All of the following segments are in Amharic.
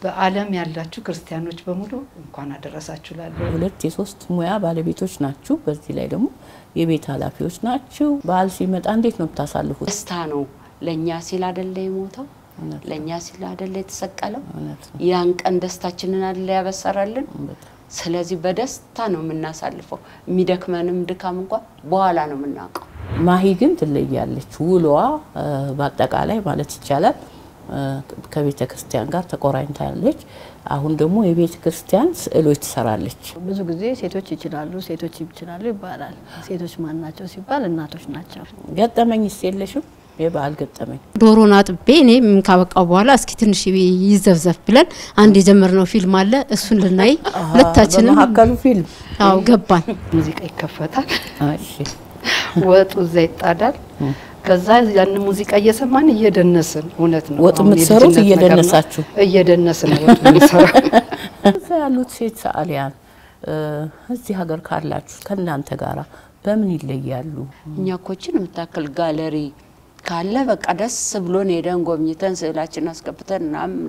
በዓለም ያላችሁ ክርስቲያኖች በሙሉ እንኳን አደረሳችሁ ላለው ሁለት የሶስት ሙያ ባለቤቶች ናችሁ በዚህ ላይ ደግሞ የቤት ኃላፊዎች ናችሁ በዓል ሲመጣ እንዴት ነው ተሳልፉት ደስታ ነው ለኛ ሲል አይደለ የሞተው ለኛ ሲል አይደለ የተሰቀለው ያን ቀን ደስታችንን አይደለ ያበሰራልን ስለዚህ በደስታ ነው የምናሳልፈው የሚደክመንም ድካም እንኳን በኋላ ነው የምናቀው ማሂ ግን ትለያለች ውሏ በአጠቃላይ ማለት ይቻላል ከቤተ ክርስቲያን ጋር ተቆራኝታለች አሁን ደግሞ የቤተ ክርስቲያን ስዕሎች ትሰራለች ብዙ ጊዜ ሴቶች ይችላሉ ይባላል ሴቶች ማን ናቸው ሲባል እናቶች ናቸው ገጠመኝስ የለሽም የበዓል ገጠመኝ ዶሮና ጥቤ እኔም ካበቃው በኋላ እስኪ ትንሽ ይዘፍዘፍ ብለን አንድ የጀመርነው ፊልም አለ እሱን ልናይ ሁለታችንም በመሐከሉ ፊልም አው ገባን ሙዚቃ ይከፈታል እሺ ወጡ ዘይጣዳል ከዛ ያን ሙዚቃ እየሰማን እየደነስን እውነት ነው ወጥ ምትሰሩት እየደነሳችሁ እየደነስን ወጥ ምንሰራው እዛ ያሉት ሴት ሰዓሊያን እዚህ ሀገር ካላችሁ ከናንተ ጋራ በምን ይለያሉ እኛ ኮችን የምታከል ጋለሪ ካለ በቃ ደስ ብሎን ሄደን ጎብኝተን ስዕላችን አስገብተን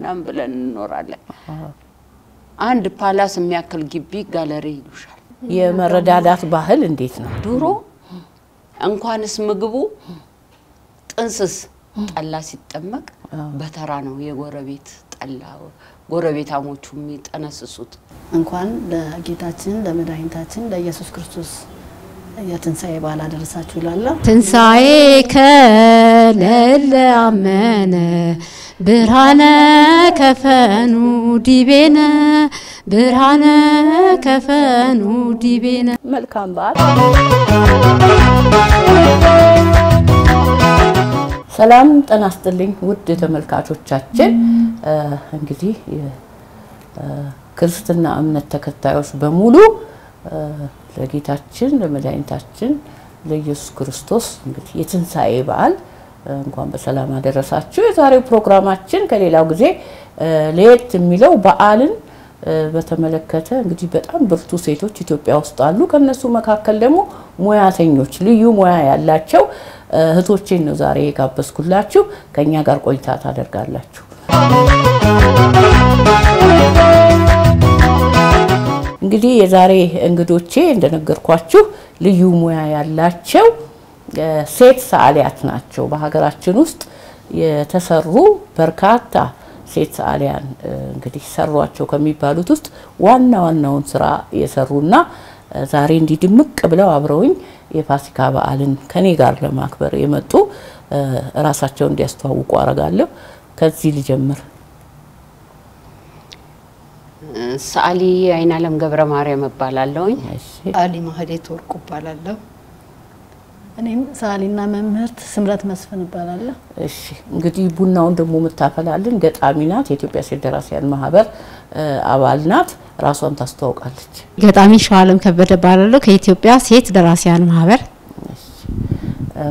ናም ብለን እንኖራለን አንድ ፓላስ የሚያክል ግቢ ጋለሪ ይሉሻል የመረዳዳት ባህል እንዴት ነው ድሮ እንኳንስ ምግቡ ጥንስስ ጠላ ሲጠመቅ በተራ ነው የጎረቤት ጠላ ጎረቤታሞቹ የሚጠነስሱት እንኳን ለጌታችን ለመድኃኒታችን ለኢየሱስ ክርስቶስ የትንሳኤ በዓል አደረሳችሁ ይላል ትንሳኤ ከለለ አመነ ብርሃነ ከፈኑ ዲቤነ ብርሃነ ከፈኑ ዲቤነ መልካም በዓል ሰላም ጤና ይስጥልኝ ውድ ተመልካቾቻችን እንግዲህ ክርስትና እምነት ተከታዮች በሙሉ ለጌታችን ለመድኃኒታችን ለኢየሱስ ክርስቶስ እንግዲህ የትንሳኤ በዓል እንኳን በሰላም አደረሳችሁ የዛሬው ፕሮግራማችን ከሌላው ጊዜ ለየት የሚለው በዓልን በተመለከተ እንግዲህ በጣም ብርቱ ሴቶች ኢትዮጵያ ውስጥ አሉ ከነሱ መካከል ደግሞ ሙያተኞች ልዩ ሙያ ያላቸው እህቶቼን ነው ዛሬ ጋበዝኩላችሁ ከኛ ጋር ቆይታ ታደርጋላችሁ እንግዲህ የዛሬ እንግዶቼ እንደነገርኳችሁ ልዩ ሙያ ያላቸው ሴት ሰዓሊያት ናቸው በሀገራችን ውስጥ የተሰሩ በርካታ ሴት ሰዓሊያን እንግዲህ ሰሯቸው ከሚባሉት ውስጥ ዋናውን ስራ የሰሩና ዛሬ እንዲድምቅ ብለው አብረውኝ የፋሲካ በዓልን ከኔ ጋር ለማክበር የመጡ ራሳቸው እንዲያስተዋውቁ አረጋለሁ ከዚህ ልጀምር ሰዓሊ አይናለም ገብረ ማርያም እባላለሁኝ አሊ ማህሌት ወርቁ እባላለሁ እኔም ሰዓሊና መምህርት ስምረት መስፍን እባላለሁ እሺ እንግዲህ ቡናውን ደግሞ መታፈላልን ገጣሚ ናት የኢትዮጵያ ሴት ደራሲያን ማህበር አባል ናት ራሷን ታስተዋውቃለች ገጣሚ ሸዋለም ከበደ ባላለው ከኢትዮጵያ ሴት ደራሲያን ማህበር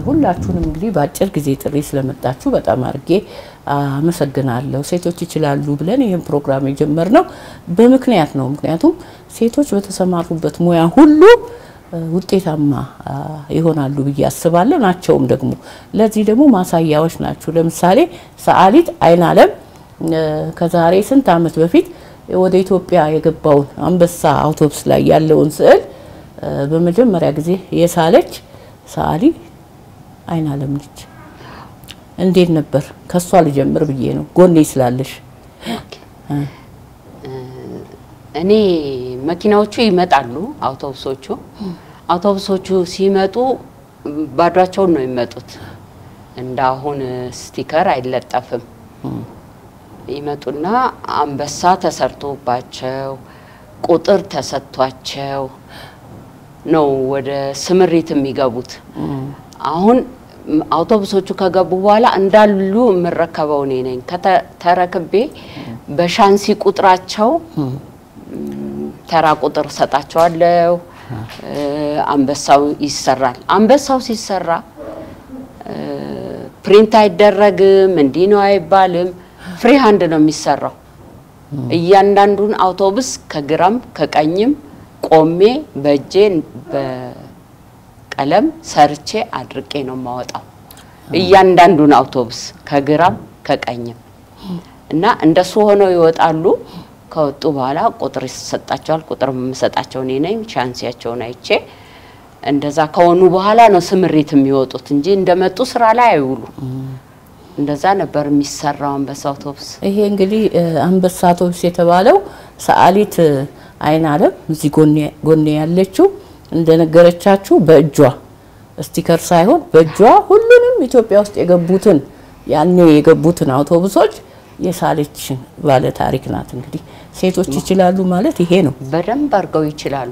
ሁላችሁንም እንግዲህ በአጭር ጊዜ ጥሪ ስለመጣችሁ በጣም አርጌ አመሰግናለሁ ሴቶች ይችላሉ ብለን ይሄን ፕሮግራም የጀመርነው በምክንያት ነው ምክንያቱም ሴቶች በተሰማሩበት ሙያ ሁሉ ውጤታማ ይሆናሉ ብዬ አስባለሁ ናቸውም ደግሞ ለዚህ ደግሞ ማሳያዎች ናቸው ለምሳሌ ሰዓሊት አይናለም ከዛሬ ስንት አመት በፊት ወደ ኢትዮጵያ የገባው አንበሳ አውቶቡስ ላይ ያለውን ስዕል በመጀመሪያ ጊዜ የሳለች ሰዓሊ አይናለም ነች እንዴት ነበር ከሷ ልጀምር ብዬ ነው ጎኔ ስላለሽ እኔ መኪናዎቹ ይመጣሉ አውቶቡሶቹ ሲመጡ ባዷቸው ነው የሚመጡት እንዳሁን ስቲከር አይለጠፍም ይመጡና አንበሳ ተሰርቶባቸው ቁጥር ተሰጥቷቸው ነው ወደ ስምሪት የሚገቡት አሁን አውቶቡሶቹ ከገቡ በኋላ እንዳሉ መረከበው ነኝ ከተረከቤ በሻንሲ ቁጥራቸው ተራ ቁጥር ሰጣቸዋለሁ አንበሳው ይሰራል አንበሳው ሲሰራ ፕሪንት አይደረግም እንዴ ነው አይባልም ፍሪ ሃንድ ነው የሚሰራው እያንዳንዱን አውቶቡስ ከግራም ከቀኝም ቆሜ በእጄ በቀለም ሰርቼ አድርቄ ነው ማወጣው እያንዳንዱን አውቶቡስ ከግራም ከቀኝም እና እንደሱ ሆነው ይወጣሉ ከወጡ በኋላ ቁጥር ይሰጣቸዋል ቁጥር የምሰጣቸው እኔ ነኝ ቻንሲያቸውን አይቼ እንደዛ ከሆኑ በኋላ ነው ስምሪት የሚወጡት እንጂ እንደመጡ ስራ ላይ አይውሉ እንደዛ ነበር የሚሰራው አንበሳ አውቶቡስ ይሄ እንግዲህ አንበሳ አውቶቡስ የተባለው ሰዓሊት አይን አለም እዚህ ጎኔ ያለችው እንደነገረቻችሁ በእጇ ስቲከር ሳይሆን በእጇ ሁሉንም ኢትዮጵያ ውስጥ የገቡትን ያኔ የገቡትን አውቶቡሶች የሳለች ባለ ታሪክ ናት እንግዲህ ሴቶች ይችላሉ ማለት ይሄ ነው በደንብ አርገው ይችላሉ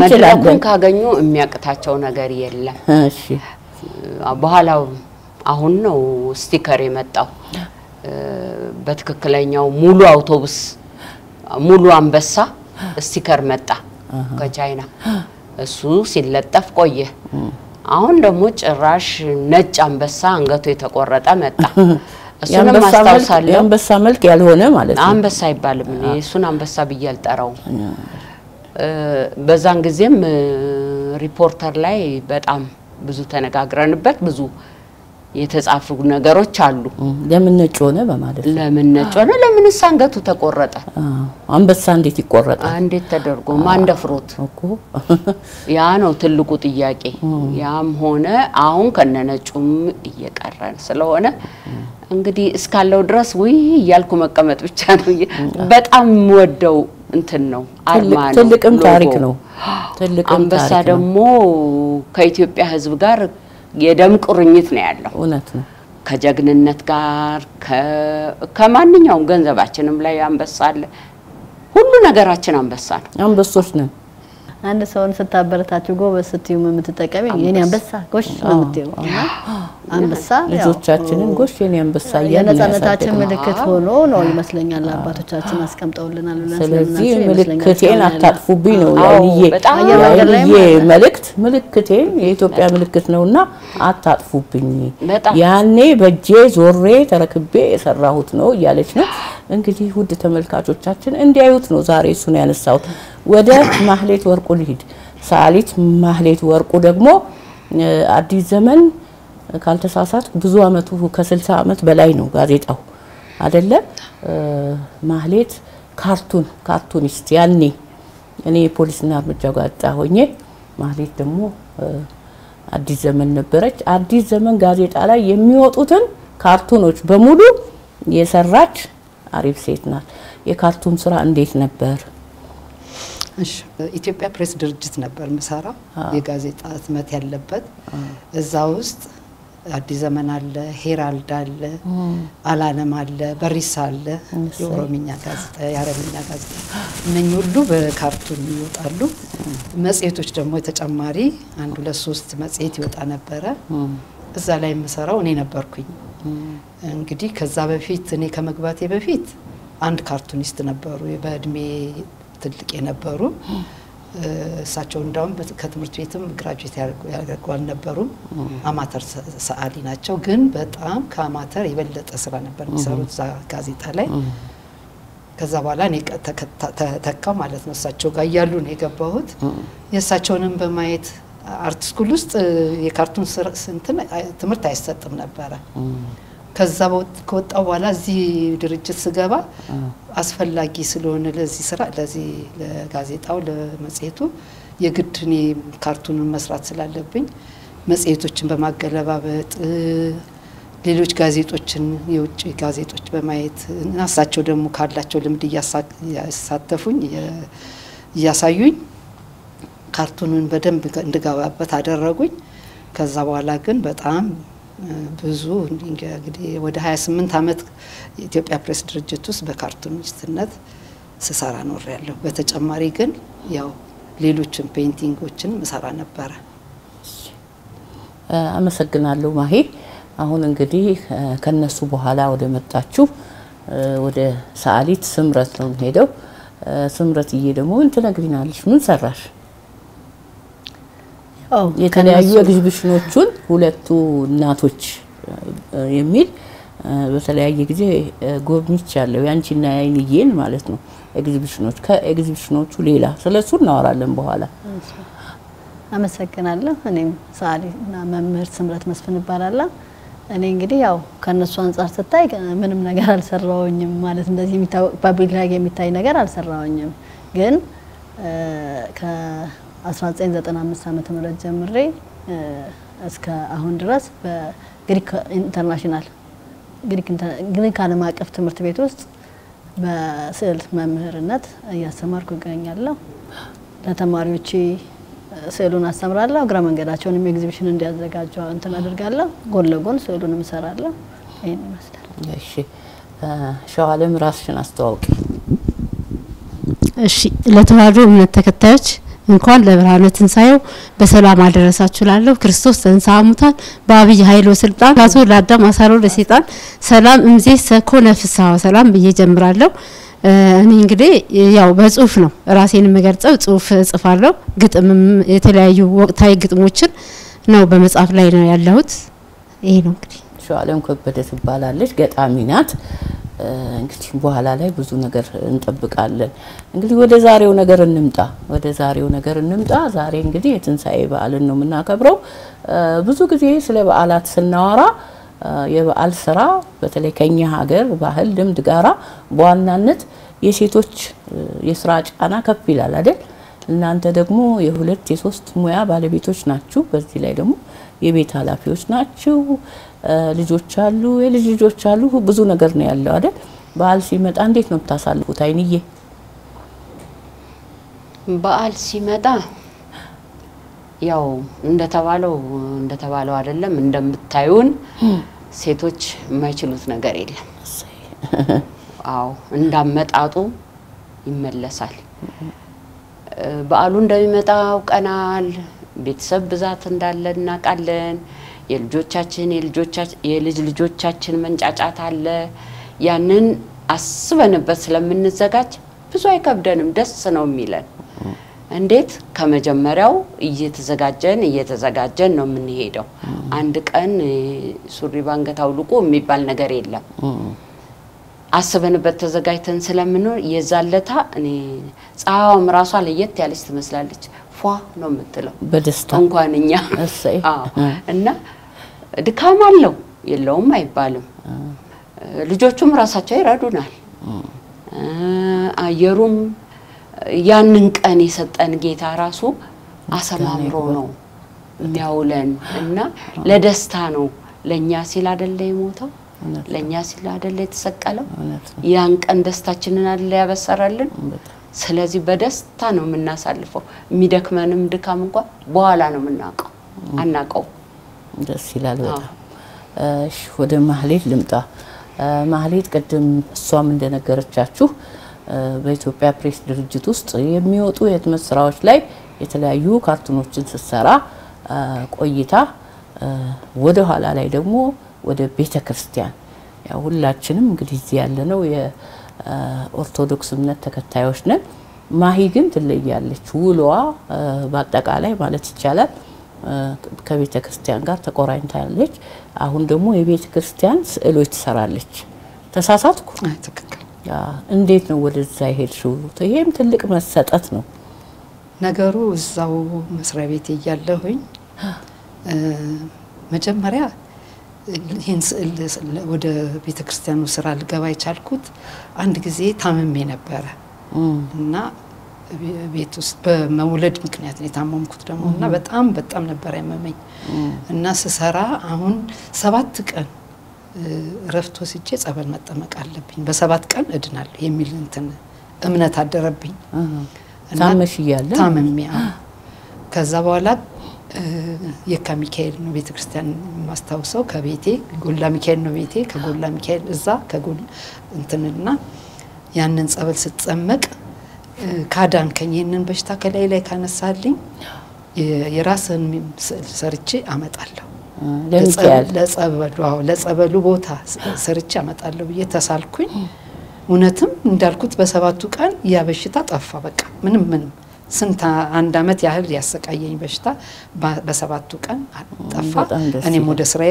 መድረኩን ካገኙ የሚያቅታቸው ነገር የለም እሺ በኋላው አሁን ነው ስቲከር የመጣው በትክክለኛው ሙሉ አውቶቡስ ሙሉ አንበሳ ስቲከር መጣ ከቻይና እሱ ሲለጠፍ ቆየ አሁን ደግሞ ጭራሽ ነጭ አንበሳ አንገቱ የተቆረጠ መጣ እሱንም ማስተዋወሳለሁ አንበሳ መልክ ያልሆነ ማለት ነው አንበሳ ይባልም እሱን አንበሳ በየልጠራው በዛን ጊዜም ሪፖርተር ላይ በጣም ብዙ ተነጋግረንበት ብዙ የተጻፉ ነገሮች አሉ ለምን ነጭ ሆነ በማለት ለምን ነጭ ሆነ ለምን አንገቱ ተቆረጠ አንበሳ እንዴት ይቆረጣል እንዴት ተደርጎ ማን ደፍሮት እኮ ያ ነው ትልቁ ጥያቄ ያም ሆነ አሁን ከነነጩም እየቀረን ስለሆነ እንግዲህ እስካለው ድረስ ወይ ያልኩ መቀመጥ ብቻ ነው በጣም ወደው እንትን ነው አርማ ነው ትልቅም ታሪክ ነው ትልቅም አንበሳ ደግሞ ከኢትዮጵያ ህዝብ ጋር የደም ቁርኝት ነው ያለው እውነት ነው ከጀግንነት ጋር ከማንኛውም ገንዘባችንም ላይ አንበሳ አለ ሁሉ ነገራችን አንበሳ ነው አንበሶች ነን አንድ ሰውን ስታበረታችሁ ጎበዝ ስትዩ የምትጠቀሚ የኔ አንበሳ ጎሽ ምትዩ አንበሳ ልጆቻችንን ጎሽ የኔ አንበሳ የነጻነታችን ምልክት ሆኖ ነው ይመስለኛል አባቶቻችን አስቀምጠውልናል ብለን ስለዚህ ምልክቴን አታጥፉብኝ ነው ያልዬ ምልክቴን የኢትዮጵያ ምልክት ነውና አታጥፉብኝ ያኔ በጄ ዞሬ ተረክቤ የሰራሁት ነው ያለች ነው እንግዲህ ውድ ተመልካቾቻችን እንዲያዩት ነው ዛሬ እሱን ያነሳው ወደ ማህሌት ወርቁ ልሂድ ሰዓሊት ማህሌት ወርቁ ደግሞ አዲስ ዘመን ካልተሳሳት ብዙ አመቱ ከ60 አመት በላይ ነው ጋዜጣው አይደለ ማህሌት ካርቱኒስት ያኔ እኔ ፖሊስና እርምጃ ጋዜጣ ሆኜ ማህሌት ደግሞ አዲስ ዘመን ነበረች አዲስ ዘመን ጋዜጣ ላይ የሚወጡትን ካርቱኖች በሙሉ የሰራች አሪፍ ሴት ናት የካርቱን ስራ እንዴት ነበር እሺ ኢትዮጵያ ፕሬስ ድርጅት ነበር መሰራ የጋዜጣ ህትመት ያለበት እዛ ውስጥ አዲስ ዘመን አለ ሄራልድ አለ አላለም አለ በሪሳ አለ የኦሮሚኛ ጋዜጣ የአረብኛ ጋዜጣ እነኚህ ሁሉ በካርቱን ይወጣሉ መጽሔቶች ደግሞ ተጨማሪ 1 2 3 መጽሔት ይወጣ ነበር እዛ ላይ መሰራው እኔ ነበርኩኝ እንግዲህ ከዛ በፊት እኔ ከመግባቴ በፊት አንድ ካርቱኒስት ነበሩ በእድሜ ትልቅ የነበሩ እሳቸው እንዳውም ከትምህርት ቤትም ግራጁዌት ያደርጓል ነበሩ አማተር ሰዓሊ ናቸው ግን በጣም ከአማተር የበለጠ ስራ ነበር የሚሰሩት ዛ ጋዜጣ ላይ ከዛ በኋላ እኔ ተተካው ማለት ነው እሳቸው ጋር ያሉ ነው የገባሁት የእሳቸውንም በማየት አርት ስኩል ውስጥ የካርቱን ትምህርት አይሰጥም ነበር ከዛ ከወጣው በኋላ እዚህ ድርጅት ስገባ አስፈላጊ ስለሆነ ለዚህ ስራ ለዚህ ለጋዜጣው ለመጽሔቱ የግድኔ ካርቱንን መስራት ስላለብኝ መጽሔቶችን በማገለባበጥ ሌሎች ጋዜጦችን የውጭ ጋዜጦች በማየት እናሳቸው ደግሞ ካላቸው ልምድ ያሳተፉኝ ያሳዩኝ ካርቱንን በደንብ እንድገባበት አደረጉኝ ከዛ በኋላ ግን በጣም ብዙ እንግዲህ ወደ 28 አመት የኢትዮጵያ ፕሬስ ድርጅት ውስጥ በካርቱኒስትነት ስሰራ ኖርያለሁ በተጨማሪ ግን ያው ሌሎችን ፔይንቲንጎችን መስራ ነበር አመሰግናለሁ ማሂ አሁን እንግዲህ ከነሱ በኋላ ወደ መጣችሁ ወደ ሰዓሊት ስምረት ነው ሄደው ስምረትዬ ደግሞ ምን ትነግሪናለሽ ምን ሰራሽ የተለያዩ ኤግዚቢሽኖቹን ሁለቱ እናቶች የሚል በተለያየ ጊዜ ጎብኝቻለሁ ያንቺና ያይንዬን ማለት ነው ኤግዚቢሽኖች ከኤግዚቢሽኖቹ ሌላ ስለሱ እናወራለን በኋላ አመሰግናለሁ እኔም ሰዓሊና መምህር ስምረት መስፍን ይባላል እኔ እንግዲህ ያው ከነሱ አንፃር ስታይ ምንም ነገር አልሰራውኝም ማለት እንደዚህ የሚታወቅ ፐብሊክ ላይ የሚታይ ነገር አልሰራውኝም ግን ከ1995 ዓመተ ምህረት ጀምሬ እስከ አሁን ድረስ በግሪክ ኢንተርናሽናል ግሪክ ዓለም አቀፍ ትምህርት ቤት ውስጥ በስዕል መምህርነት እያስተማርኩ እገኛለሁ ለተማሪዎች ስዕሉን አስተምራለሁ ግራ መንገዳቸውን ኤግዚቢሽን እንዲያዘጋጁ እንትን አደርጋለሁ ጎን ለጎን ስዕሉንም እሰራለሁ ይሄን ይመስላል እሺ ሸዋለም ራስሽን አስተዋውቂ እሺ ለተዋሕዶ እምነት ተከታዮች እንኳን ለብርሃነ ትንሣኤው በሰላም አደረሳችሁ ላለሁ ክርስቶስ ተንሥአ እሙታን በአብይ ኃይል ወስልጣን አቶ ለአዳም አሳሮ ለሰይጣን ሰላም እምዜ ሰኮነ ፍስሐ ሰላም ብዬ ጀምራለሁ እኔ እንግዲህ ያው በጽሁፍ ነው ራሴን መገርጸው ጽሁፍ ጽፋለሁ ግጥምም የተለያዩ ወቅታዊ ግጥሞችን ነው በመጻፍ ላይ ነው ያለሁት ይሄ ነው እንግዲህ ሸዋለም ከበደ ትባላለች ገጣሚ ናት እንግዲህ በኋላ ላይ ብዙ ነገር እንጠብቃለን እንግዲህ ወደ ዛሬው ነገር እንምጣ ዛሬ እንግዲህ የትንሣኤ በዓልን ነው የምናከብረው ብዙ ጊዜ ስለ በዓላት ስናወራ የበዓል ስራ በተለይ ከኛ ሀገር ባህል ልምድ ጋራ በዋናነት የሴቶች የስራ ጫና ከፍ ይላል አይደል እናንተ ደግሞ የሁለት የሶስት ሙያ ባለቤቶች ናችሁ በዚህ ላይ ደግሞ የቤት ኃላፊዎች ናችሁ ልጆች አሉ የልጅ ልጆች አሉ ብዙ ነገር ነው ያለው አይደል በዓል ሲመጣ እንዴት ነው ታሳልፉት አይንዬ በዓል ሲመጣ ያው እንደተባለው አይደለም እንደምታዩን ሴቶች የማይችሉት ነገር የለም አው እንዳመጣጡ ይመለሳል በዓሉ እንደሚመጣው ቀናል ቤተሰብ ብዛት እንዳለ እናቃለን የልጅ ልጆቻችን መንጫጫት አለ ያንን አስበንበት ስለምንዘጋጅ ብዙ አይከብደንም ደስ ነው የሚለን እንዴት ከመጀመሪያው እየተዘጋጀን ነው የምንሄደው አንድ ቀን ሱሪ ባንገታው ልቆ የሚባል ነገር የለም አስበንበት ተዘጋጅተን ስለምንኖር የዛለታ እኔ ጻዋም ራሷ ለየት ያለች ትመስላለች ፏ ነው የምትለው በደስታ እንኳንኛ እና ድካም አለው የለውም አይባልም ልጆቹም ራሳቸው ይራዱናል አየሩም ያንን ቀን የሰጠን ጌታ ራሱ አሰማምሮ ነው የሚያውለን እና ለደስታ ነው ለኛ ሲል አይደለ የሞተው ለኛ ሲል አይደለ የተሰቀለው ያን ቀን ደስታችንን አይደለ ያበሰራልን ስለዚህ በደስታ ነው የምናሳልፈው የሚደክመንም ድካም እንኳን በኋላ ነው የምናቀው አናቀው ደስ ይላል በጣም እሺ ወደ ማህሌት ልምጣ ማህሌት ቀደም እሷም እንደነገረቻችሁ በኢትዮጵያ ፕሬስ ድርጅት ውስጥ የሚወጡ የህትመት ስራዎች ላይ የተለያዩ ካርቱኖችን ስትሰራ ቆይታ ወደ ኋላ ላይ ደግሞ ወደ ቤተክርስቲያን ያው ሁላችንም እንግዲህ እዚህ ያለነው የኦርቶዶክስ እምነት ተከታዮች ነን ማሂ ግን ትለያለች ውሏ በአጠቃላይ ማለት ይቻላል ከቤተክርስቲያን ጋር ተቆራኝታለች አሁን ደግሞ የቤተክርስቲያን ስዕሎች ትሰራለች ተሳሳትኩ ትክክል እንዴት ነው ወደዛ ይሄድሽው ይሄም ትልቅ መሰጠት ነው ነገሩ እዛው መስሪያ ቤት ያያለሁኝ መጀመሪያ ይሄን ወደ ቤተክርስቲያኑ ስራ ልገባ ይቻልኩት አንድ ጊዜ ታመሜ ነበር እና ቤት ውስጥ በመውለድ ምክንያት ነው ታመምኩት ደሞና በጣም ነበር ያመመኝ እና ስሰራ አሁን 7 ቀን ረፍቶ ሲጄ ጸበል መጠመቅ አለብኝ በ7 ቀን እድናለሁ የሚል እንትን እምነት አደረብኝ ታመሽ ይያለ ታመሚያ ከዛ በኋላ የካሚካኤል ነው ቤተክርስቲያን ማስተዋወሰው ከቤቴ ጎላ ሚካኤል ነው ቤቴ ከጎላ ሚካኤል እዛ ከጎል እንትንና ያንን ጸበል ስትጠመቅ ካዳንከኝ ይሄንን በሽታ ከላይ ላይ ካነሳልኝ የራስን ሰርቼ አመጣለሁ ለጸበሉ ቦታ ሰርቼ አመጣለሁ ብዬ ተሳልኩኝ እውነትም እንዳልኩት በ7ቱ ቀን ያ በሽታ ጠፋ በቃ ምንም ስንት አንድ አመት ያህል ያሰቃየኝ በሽታ በ7ቱ ቀን ጠፋ እኔም ወደ ስራዬ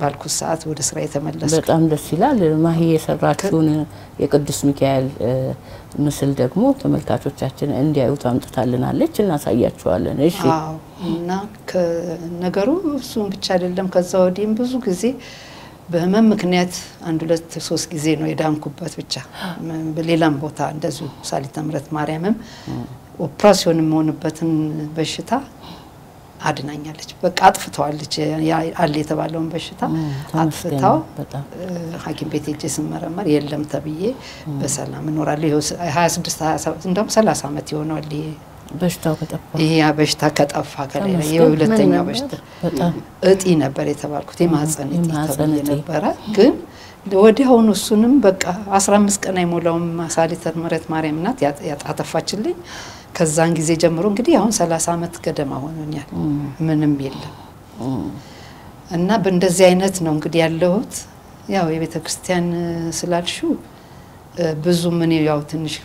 ባልኩት ሰዓት ወደ ስራዬ ተመለስኩ በጣም ደስ ይላል ማሂ የሰራችውን የቅዱስ ሚካኤል ምስል ደግሞ ተመልካቾቻችን እንዲያዩ ታምጥታልናለች እናሳያቸዋለን እሺ እና ከነገሩ እሱን ብቻ አይደለም ከዛ ወዲህም ብዙ ጊዜ በህመም ምክንያት 1 2 3 ጊዜ ነው የዳንኩበት ብቻ በሌላም ቦታ እንደዚሁ ሳሊተ ምሕረት ማርያምም ኦፕራሲዮን የሆነበትን በሽታ አድናኛለች በቃ አጥፍተዋለች አለ የተባለውን በሽታ አጥፍታው ሐኪም ቤት ሄጄ ስመረመር የለም ተብዬ በሰላም እኖራለሁ 26 27 እንደውም 30 አመት ይሆናል በሽታው ከጠፋ ይሄ በሽታ ከጠፋ ከሌላ የሁለተኛው በሽታ እጢ ነበር የተባልኩት የማህፀን እጢ ነበር ግን ወዲያውኑ እሱንም በቃ 15 ቀን አይሞላውም ሳሊተ ምሕረት ማርያም ናት ያጣፈችልኝ ከዛን ጊዜ ጀምሮ እንግዲህ አሁን 30 አመት ገደማ ሆኖኛል ምንም የለም እና በእንደዚህ አይነት ነው እንግዲህ ያለሁት ያው የቤተክርስቲያን ስላልሽው ብዙ ምን ያው ትንሽ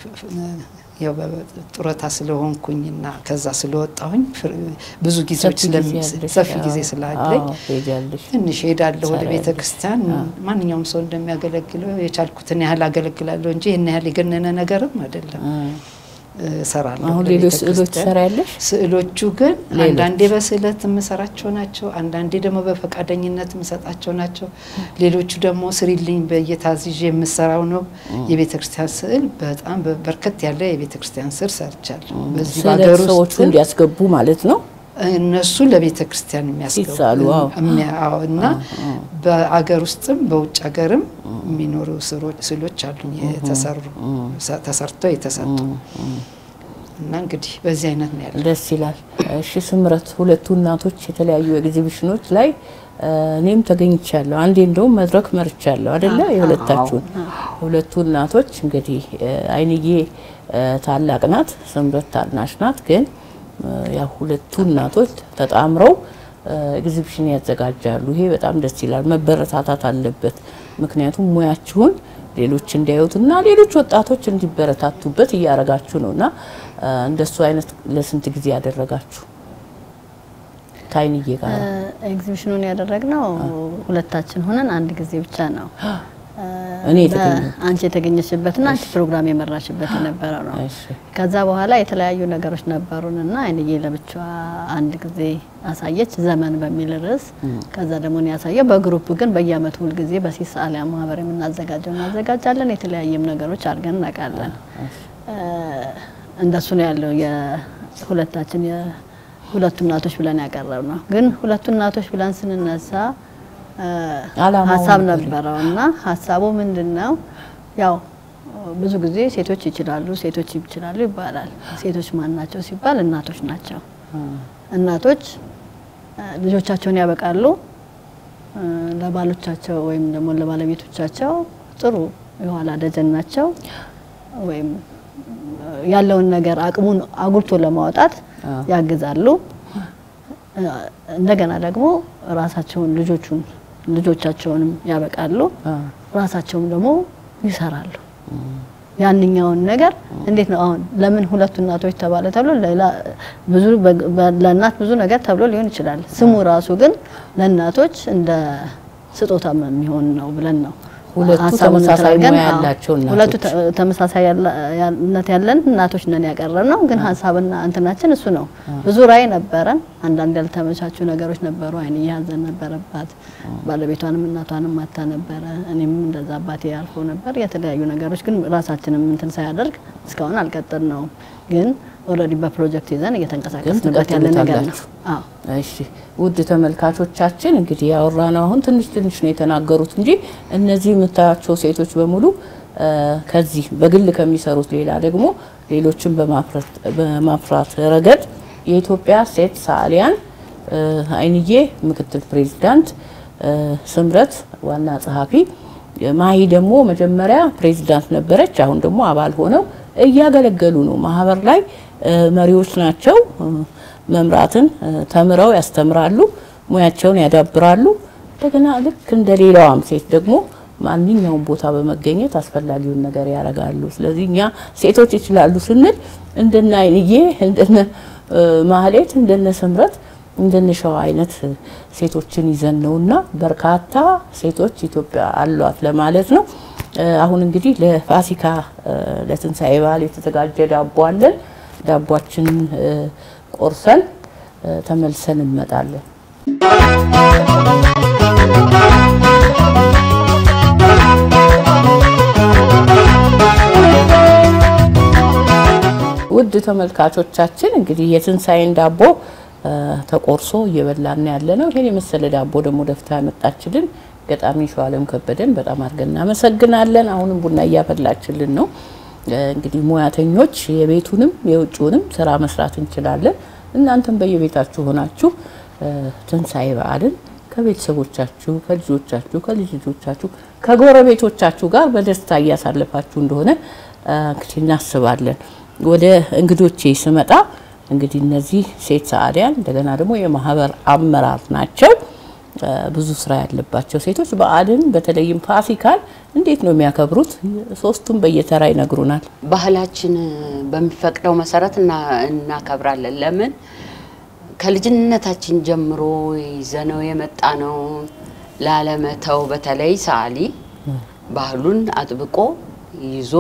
ያው በጥሮታ ስለሆንኩኝና ከዛ ስለወጣሁኝ ብዙ ጊዜዎች ሰፊ ጊዜ ስላለኝ ትንሽ ሄዳለሁ ወደ ቤተክርስቲያን ማንኛውም ሰው እንደሚያገለግለው የቻልኩትን ያህል አገለግላለሁ እንጂ እነ ያህል የገነነ ነገርም አይደለም ሰራለሁ አሁን ሌሎች ስዕሎች ሰራያለሽ ስዕሎቹ ግን አንዳንዴ በስዕለት የምሰራቸው ናቸው አንዳንዴ ደግሞ በፈቃደኝነት የምሰጣቸው ናቸው ሌሎቹ ደግሞ ስሪልኝ በየታዝዤ የምሰራው ነው የቤተክርስቲያን ስዕል በጣም በርከት ያለ የቤተክርስቲያን ስዕል ሰርቻለሁ በዚህ ባገሩ ሰዎች እንዲያስገቡ ማለት ነው እነሱ ለቤተክርስቲያን የሚያስገቡ እና በአገር ውስጥም በውጭ ሀገርም የሚኖሩ ስዕሎች አሉኝ ተሰርተው የተሰጡ እና እንግዲህ በዚህ አይነት ነው ያለው ደስ ይላል እሺ ስምረት ሁለቱ እናቶች የተለያዩ ኤግዚቢሽኖች ላይ እኔም ተገኝቻለሁ አንዴ እንደው መድረክ መርቻለሁ አይደለ የሁለታችሁ ሁለቱ እናቶች እንግዲህ አይንዬ ታላቅ ናት ስምረት ታናሽ ናት ግን ያ ሁለቱ እናቶች ተጣምረው ኤግዚቢሽን ያዘጋጃሉ ይሄ በጣም ደስ ይላል መበረታታት አለበት ምክንያቱም ሙያችሁን ሌሎች እንዲያዩትና ሌሎች ወጣቶች እንዲበረታቱበት ያያረጋችሁ ነውና እንደሱ አይነት ለስንት ጊዜ ያደረጋችሁ ታይንዬ ጋር ኤግዚቢሽኑን ያደረግነው ሁለታችን ሆነን አንድ ጊዜ ብቻ ነው እኔ ተገኘ አንቺ የተገኘሽበትና አንቺ ፕሮግራም የመራሽበት የነበረው ነው ከዛ በኋላ የተለያዩ ነገሮች ነበሩንና አይንዬ ለብቻዋ አንድ ጊዜ አሳየች ዘመን በሚል ርዕስ ከዛ ደግሞ ነው ያሳየው በግሩፕ ግን በየአመቱ ሁሉ ጊዜ በሲሳሊያ ማህበር እናዘጋጃለን የተለያየም ነገሮች አድርገን እናቃለን እንደሱ ነው ያለው የሁለታችን የሁለቱ እናቶች ብለን ያቀረብነው ግን ሁለቱ እናቶች ብለን ስንነሳ ሐሳብ ነበርና ሐሳቡ ምንድነው ያው ብዙ ጊዜ ሴቶች ይችላሉ ይባላል ሴቶች ማን ናቸው ሲባል እናቶች ናቸው እናቶች ልጆቻቸውን ያበቃሉ ለባሎቻቸው ወይም ደግሞ ለባለቤቶቻቸው ጥሩ የኋላ ደጀን ናቸው ወይም ያለውን ነገር አቅሙን አጉልቶ ለማውጣት ያግዛሉ እንደገና ደግሞ ራሳቸውን ልጆቻቸውንም ያበቃሉ ራሳቸውም ደግሞ ይሰራሉ ያንኛውን ነገር እንዴት ነው አሁን ለምን ሁለቱ እናቶች ተባለ ተብሎ ብዙ ለእናት ብዙ ነገር ተብሎ ሊሆን ይችላል ስሙ ራሱ ግን ለእናቶች እንደ ስጦታ የሚሆን ነው ብለን ነው ሁለቱ ተመሳሳይ ሙያ ያላቸው እናቶች ሁለቱ ተመሳሳይነት ያለን እናቶች ነን ያቀረብነው ግን ሐሳብና እንትናችን እሱ ነው ብዙ ራይ ነበረን አንዳንድ ያልተመቻቹ ነገሮች ነበሩ አይን ያዘን ነበረባት ባለቤቷንም እናቷንም ማታ ነበር እኔም እንደዛ አባቴ ያልፎ ነበር የተለያዩ ነገሮች ግን ራሳችንም እንትን ሳይያደርግ እስካሁን አልቀጠልነው ግን ኦሬዲ በፕሮጀክት ይዘን እየተንቀሳቀስንበት ያለ ነገር ነው አዎ እሺ ውድ ተመልካቾቻችን እንግዲህ ያወራነው አሁን ትንሽ ነው የተናገሩት እንጂ እነዚህ የምታያቸው ሴቶች በሙሉ ከዚህ በግል ከሚሰሩት ሌላ ደግሞ ሌሎችን በማፍራት ረገድ የኢትዮጵያ ሴት ሰዓሊያን አይንዬ ምክትል ፕሬዝዳንት ስምረት ዋና ጸሐፊ ማሂ ደግሞ መጀመሪያ ፕሬዝዳንት ነበረች አሁን ደግሞ አባል ሆነው እያገለገሉ ነው ማህበር ላይ መሪዎች ናቸው መምራትን ተምረው ያስተምራሉ ሙያቸውን ያዳብራሉ እንደገና ልክ እንደሌላውም ሴት ደግሞ ማንኛውም ቦታ በመገኘት አስፈላጊውን ነገር ያረጋሉ ስለዚህ እኛ ሴቶች ይችላሉ ስንል እንደና አይንዬ እንደነ ማህሌት እንደነ ስምረት እንደነ ሸዋ አይነት ሴቶችን ይዘን ነውና በርካታ ሴቶች ኢትዮጵያ አሏት ለማለት ነው አሁን እንግዲህ ለፋሲካ ለትንሳኤ በዓል የተዘጋጀ ዳቦ አለን ዳቦአችንን ቆርሰን ተመልሰን እንመጣለን ውድ ተመልካቾቻችን እንግዲህ የትንሳኤን ዳቦ ተቆርሶ እየበላን ያለነው ይሄን የመሰለ ዳቦ ደግሞ ደፍታ ያመጣችልን ገጣሚ ሸዋለም ከበደን በጣም አድርገን እናመሰግናለን። አሁንም ቡና እያፈላችልን ነው። እንግዲህ ሙያተኞች የቤቱንም የውጭውንም ስራ መስራት እንችላለን። እናንተም በየቤታችሁ ሆናችሁ ትንሳኤ በዓልን ከቤተሰቦቻችሁ ከልጆቻችሁ ከልጆቻችሁ ከጎረቤቶቻችሁ ጋር በደስታ እያሳለፋችሁ እንደሆነ እንግዲህ እናስባለን። ወደ እንግዶቼ ስመጣ እንግዲህ እነዚህ ሴት ሰዓሊያን እንደገና ደግሞ የማህበር አመራር ናቸው። ብዙ ስራ ያለባቸው ሴቶች በዓልን በተለይም ፋሲካን እንዴት ነው የሚያከብሩት? ሶስቱም በየተራ ይነግሩናል። ባህላችን በሚፈቅደው መሰረት እናከብራለን። ለምን ከልጅነታችን ጀምሮ ይዘነው የመጣ ነው። ላለመተው በተለይ ሰዓሊ ባህሉን አጥብቆ ይዞ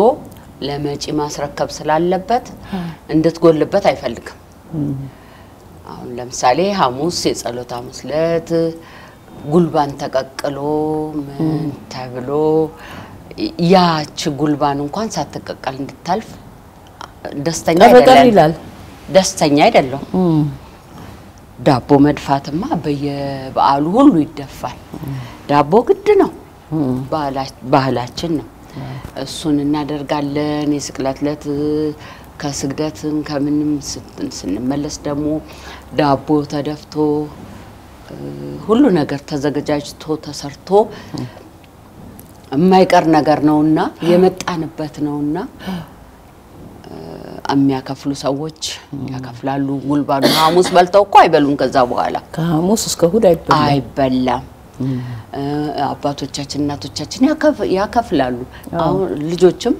ለመጪ ማስረከብ ስላለበት እንድትጎልበት አይፈልግም። አሁን ለምሳሌ ሐሙስ የጸሎት ሐሙስ ዕለት ጉልባን ተቀቅሎ ምን ተብሎ ያች ጉልባን እንኳን ሳትቀቀል እንድታልፍ ደስተኛ አይደለም። ደስተኛ አይደለም። ዳቦ መድፋትማ በየበዓሉ ሁሉ ይደፋል። ዳቦ ግድ ነው፣ ባህላችን ነው። እሱን እናደርጋለን። የስቅለት ዕለት ከስግደትን ከምንም ስንመለስ ደግሞ ዳቦ ተደፍቶ ሁሉ ነገር ተዘጋጅቶ ተሰርቶ የማይቀር ነገር ነውና የመጣንበት ነውና የሚያከፍሉ ሰዎች ያከፍላሉ። ጉልባኑ ሐሙስ በልተው እኮ አይበሉም። ከዛ በኋላ ከሐሙስ እስከ እሑድ አይበላም። አባቶቻችን እናቶቻችን ያከፍላሉ። አሁን ልጆችም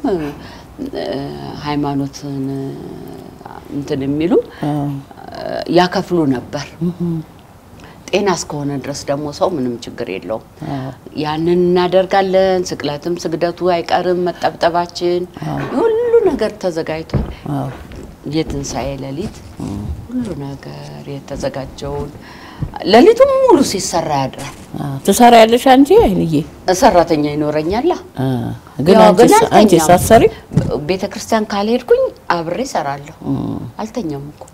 ሃይማኖትን እንትን የሚሉ ያከፍሉ ነበር። ጤና እስከሆነ ድረስ ደግሞ ሰው ምንም ችግር የለውም። ያንን እናደርጋለን። ስቅለትም ስግደቱ አይቀርም፣ መጠብጠባችን ሁሉ ነገር ተዘጋጅቶ የትንሳኤ ሌሊት ሁሉ ነገር የተዘጋጀውን ሌሊቱን ሙሉ ሲሰራ ያድራል። ትሰራያለሽ አንቺ? አይንዬ ሰራተኛ ይኖረኛል። ግን አንቺ ሳሰሪ ቤተክርስቲያን ካልሄድኩኝ አብሬ ሰራለሁ። አልተኛም እኮ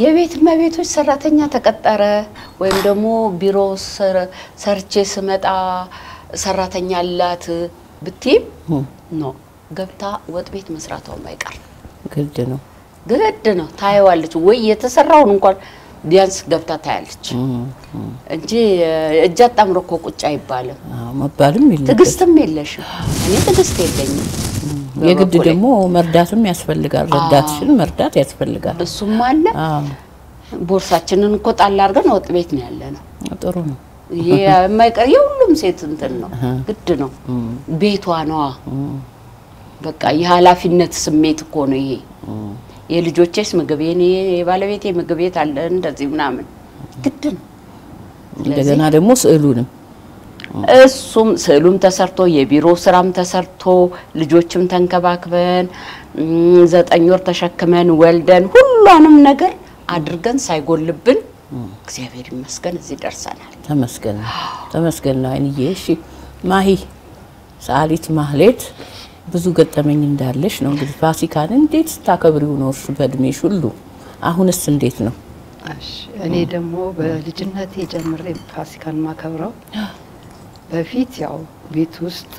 የቤት መቤቶች ሰራተኛ ተቀጠረ ወይም ደግሞ ቢሮ ሰርቼ ስመጣ ሰራተኛ አላት ብትይ ኖ ገብታ ወጥ ቤት መስራቷ ማይቀር ግድ ነው። ታይዋለች ወይ የተሰራውን እንኳን ቢያንስ ገብታ ታያለች እንጂ እጅ አጣምሮ እኮ ቁጭ አይባልም። መባልም የለም። ትግስትም የለሽም። እኔ ትግስት የለኝም። የግድ ደግሞ መርዳትም ያስፈልጋል። ረዳትሽን መርዳት ያስፈልጋል። እሱም አለ። ቦርሳችንን እኮ ጣል አድርገን ወጥ ቤት ነው ያለነው። ጥሩ ነው። የማይቀር የሁሉም ሴት እንትን ነው፣ ግድ ነው። ቤቷ ነው። በቃ የኃላፊነት ስሜት እኮ ነው ይሄ። የልጆቼስ ምግብ የባለቤቴ ምግብ ቤት አለ እንደዚህ ምናምን ግድ ነው። እንደገና ደግሞ ስዕሉም ተሰርቶ የቢሮ ስራም ተሰርቶ ልጆችም ተንከባክበን 9 ወር ተሸክመን ወልደን ሁሉንም ነገር አድርገን ሳይጎልብን እግዚአብሔር ይመስገን እዚህ ደርሰናል። ተመስገን ነው አይንዬ። እሺ ማሂ ሰዓሊት ማህሌት ብዙ ገጠመኝ እንዳለሽ ነው እንግዲህ ፋሲካን እንዴት ታከብሪው ነው በእድሜሽ ሁሉ? አሁንስ እንዴት ነው? እሺ እኔ ደግሞ በልጅነቴ ጀምሬ ፋሲካን ማከብረው በፊት ያው ቤት ውስጥ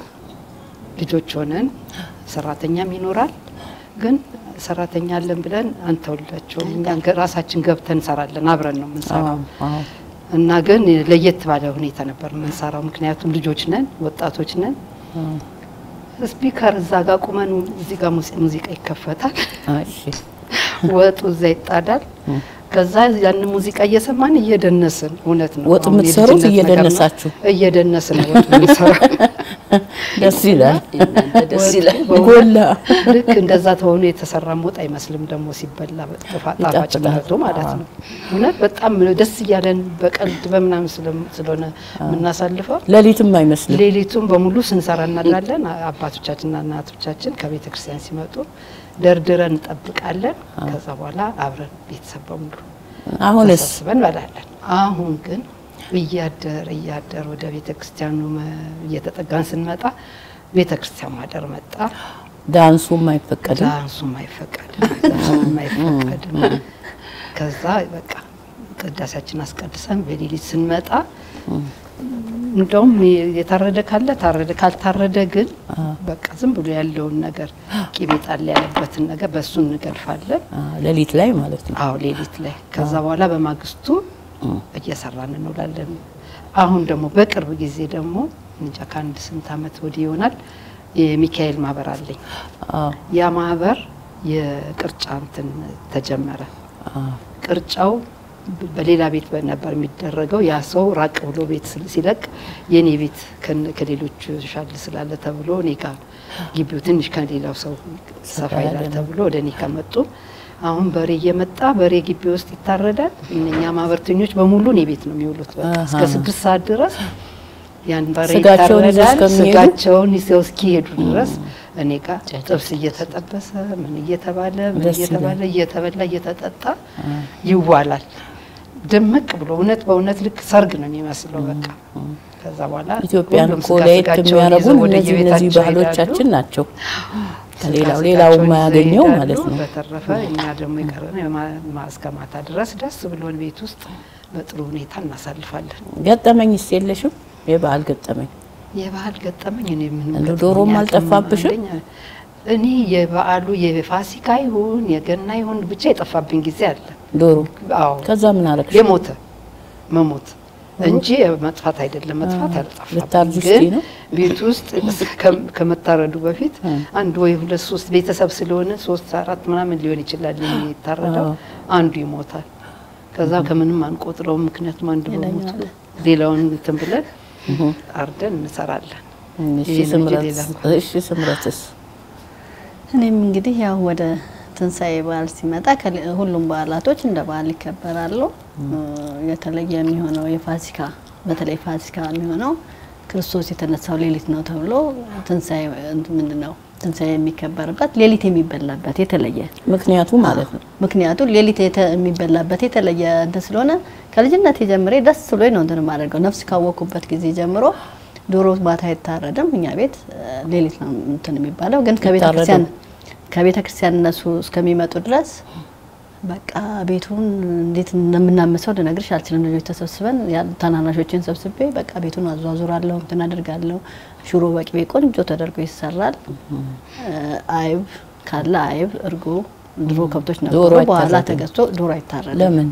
ልጆች ሆነን ሰራተኛም ይኖራል፣ ግን ሰራተኛ አለን ብለን አንተውላቸው እኛ ራሳችን ገብተን እንሰራለን። አብረን ነው የምንሰራው እና ግን ለየት ባለ ሁኔታ ነበር የምንሰራው። ምክንያቱም ልጆች ነን፣ ወጣቶች ነን። ስፒከር እዛ ጋር ቁመን እዚህ ጋር ሙዚቃ ይከፈታል። እሺ ወጡ እዛ ይጣዳል። ከዛ ያን ሙዚቃ እየሰማን እየደነስን እውነት ነው ወጥ የምትሰሩት እየደነስን ነው ወጥ የምንሰራው። ደስ ይላል። ጎላ ልክ እንደዛ ተሆኖ የተሰራ ወጥ አይመስልም ደግሞ ሲበላ ጣፋጭ ነው ማለት ነው። እውነት በጣም ደስ እያለን በቀልድ በመናም ስለሆነ የምናሳልፈው ሌሊቱም አይመስልም። ሌሊቱም በሙሉ ስንሰራ እናድራለን። አባቶቻችንና እናቶቻችን ከቤተክርስቲያን ሲመጡ ደርድረን እንጠብቃለን። ከዛ በኋላ አብረን ቤተሰብ በሙሉ አሁንስ እንበላለን። አሁን ግን እያደር ወደ ቤተክርስቲያኑ እየተጠጋን ስንመጣ ቤተክርስቲያን ማደር መጣ። ዳንሱም አይፈቀድም ከዛ በቃ ቅዳሴያችን አስቀድሰን በሌሊት ስንመጣ እንደውም የታረደ ካለ ታረደ ካልታረደ ግን በቃ ዝም ብሎ ያለውን ነገር ቂቤ ጣል ያለበትን ነገር በሱ እንገድፋለን ሌሊት ላይ ማለት ነው አዎ ሌሊት ላይ ከዛ በኋላ በማግስቱ እየሰራን እንውላለን አሁን ደግሞ በቅርብ ጊዜ ደግሞ እንጃ ከአንድ ስንት አመት ወዲህ ይሆናል የሚካኤል ማህበር አለኝ ያ ማህበር የቅርጫ እንትን ተጀመረ ቅርጫው በሌላ ቤት ነበር የሚደረገው ያ ሰው ራቅ ብሎ ቤት ሲለቅ የኔ ቤት ከሌሎች ሻል ስላለ ተብሎ እኔ ጋር ግቢው ትንሽ ከሌላው ሰው ሰፋ ይላል ተብሎ ወደኔ ከመጡ አሁን በሬ እየመጣ በሬ ግቢ ውስጥ ይታረዳል እኛ ማህበርተኞች በሙሉ እኔ ቤት ነው የሚውሉት በቃ እስከ 6 ሰዓት ድረስ ያን በሬ ይታረዳል ስጋቸውን ይዘው እስኪሄዱ ድረስ እኔ ጋር ጥብስ እየተጠበሰ ምን እየተባለ እየተበላ እየተጠጣ ይዋላል ደምቅ ብሎ እውነት በእውነት ልክ ሰርግ ነው የሚመስለው በቃ ከዛ በኋላ ኢትዮጵያን ኮሌት የሚያረጉን እነዚህ ባህሎቻችን ናቸው ሌላው ማያገኘው ማለት ነው በተረፈ እኛ ደግሞ ይቀርና ማስከማታ ድረስ ደስ ብሎን ቤት ውስጥ በጥሩ ሁኔታ እናሳልፋለን ገጠመኝስ የለሽም የባህል ገጠመኝ እኔ ምን ዶሮም አልጠፋብሽም እኔ የበዓሉ የፋሲካ ይሁን የገና ይሁን ብቻ የጠፋብኝ ጊዜ አለ ዶሮ አዎ ከዛ ምን አረክሽ መሞት እንጂ መጥፋት አይደለም መጥፋት አልጠፋም ግን ቤት ውስጥ ከመታረዱ በፊት አንድ ወይ 2-3 ቤተሰብ ስለሆነ 3-4 ምናምን ሊሆን ይችላል የሚታረደው አንዱ ይሞታል ከዛ ከምንም አንቆጥረው ምክንያቱም አንዱ ሞት ሌላውን እንትን ብለን አርደን እንሰራለን እሺ ስምረትስ እኔም እንግዲህ ያው ወደ ትንሳኤ በዓል ሲመጣ ሁሉም በዓላቶች እንደ በዓል ይከበራሉ የተለየ የሚሆነው የፋሲካ በተለይ ፋሲካ የሚሆነው ክርስቶስ የተነሳው ሌሊት ነው ተብሎ ትንሳኤ ምንድነው ትንሳኤ የሚከበርበት ሌሊት የሚበላበት የተለየ ምክንያቱ ማለት ነው ምክንያቱ ሌሊት የሚበላበት የተለየ እንደ ስለሆነ ከልጅነት ጀምሬ ደስ ብሎኝ ነው እንትን ማድረገው ነፍስ ካወኩበት ጊዜ ጀምሮ ዶሮ ማታ አይታረድም እኛ ቤት ሌሊት ነው እንትን የሚባለው ግን ከቤተ ክርስቲያን እነሱ እስከሚመጡ ድረስ በቃ ቤቱን እንዴት እንደምናመሰው ልነግርሽ አልችልም ልጆች ተሰብስበን ታናናሾችን ሰብስቤ በቃ ቤቱን አዟዙራለሁ እንትን አደርጋለሁ ሽሮ በቅቤ ቆንጆ ተደርጎ ይሰራል አይብ ካለ አይብ እርጎ ድሮ ከብቶች ነበሩ በኋላ ተገዝቶ ዶሮ አይታረድም ለምን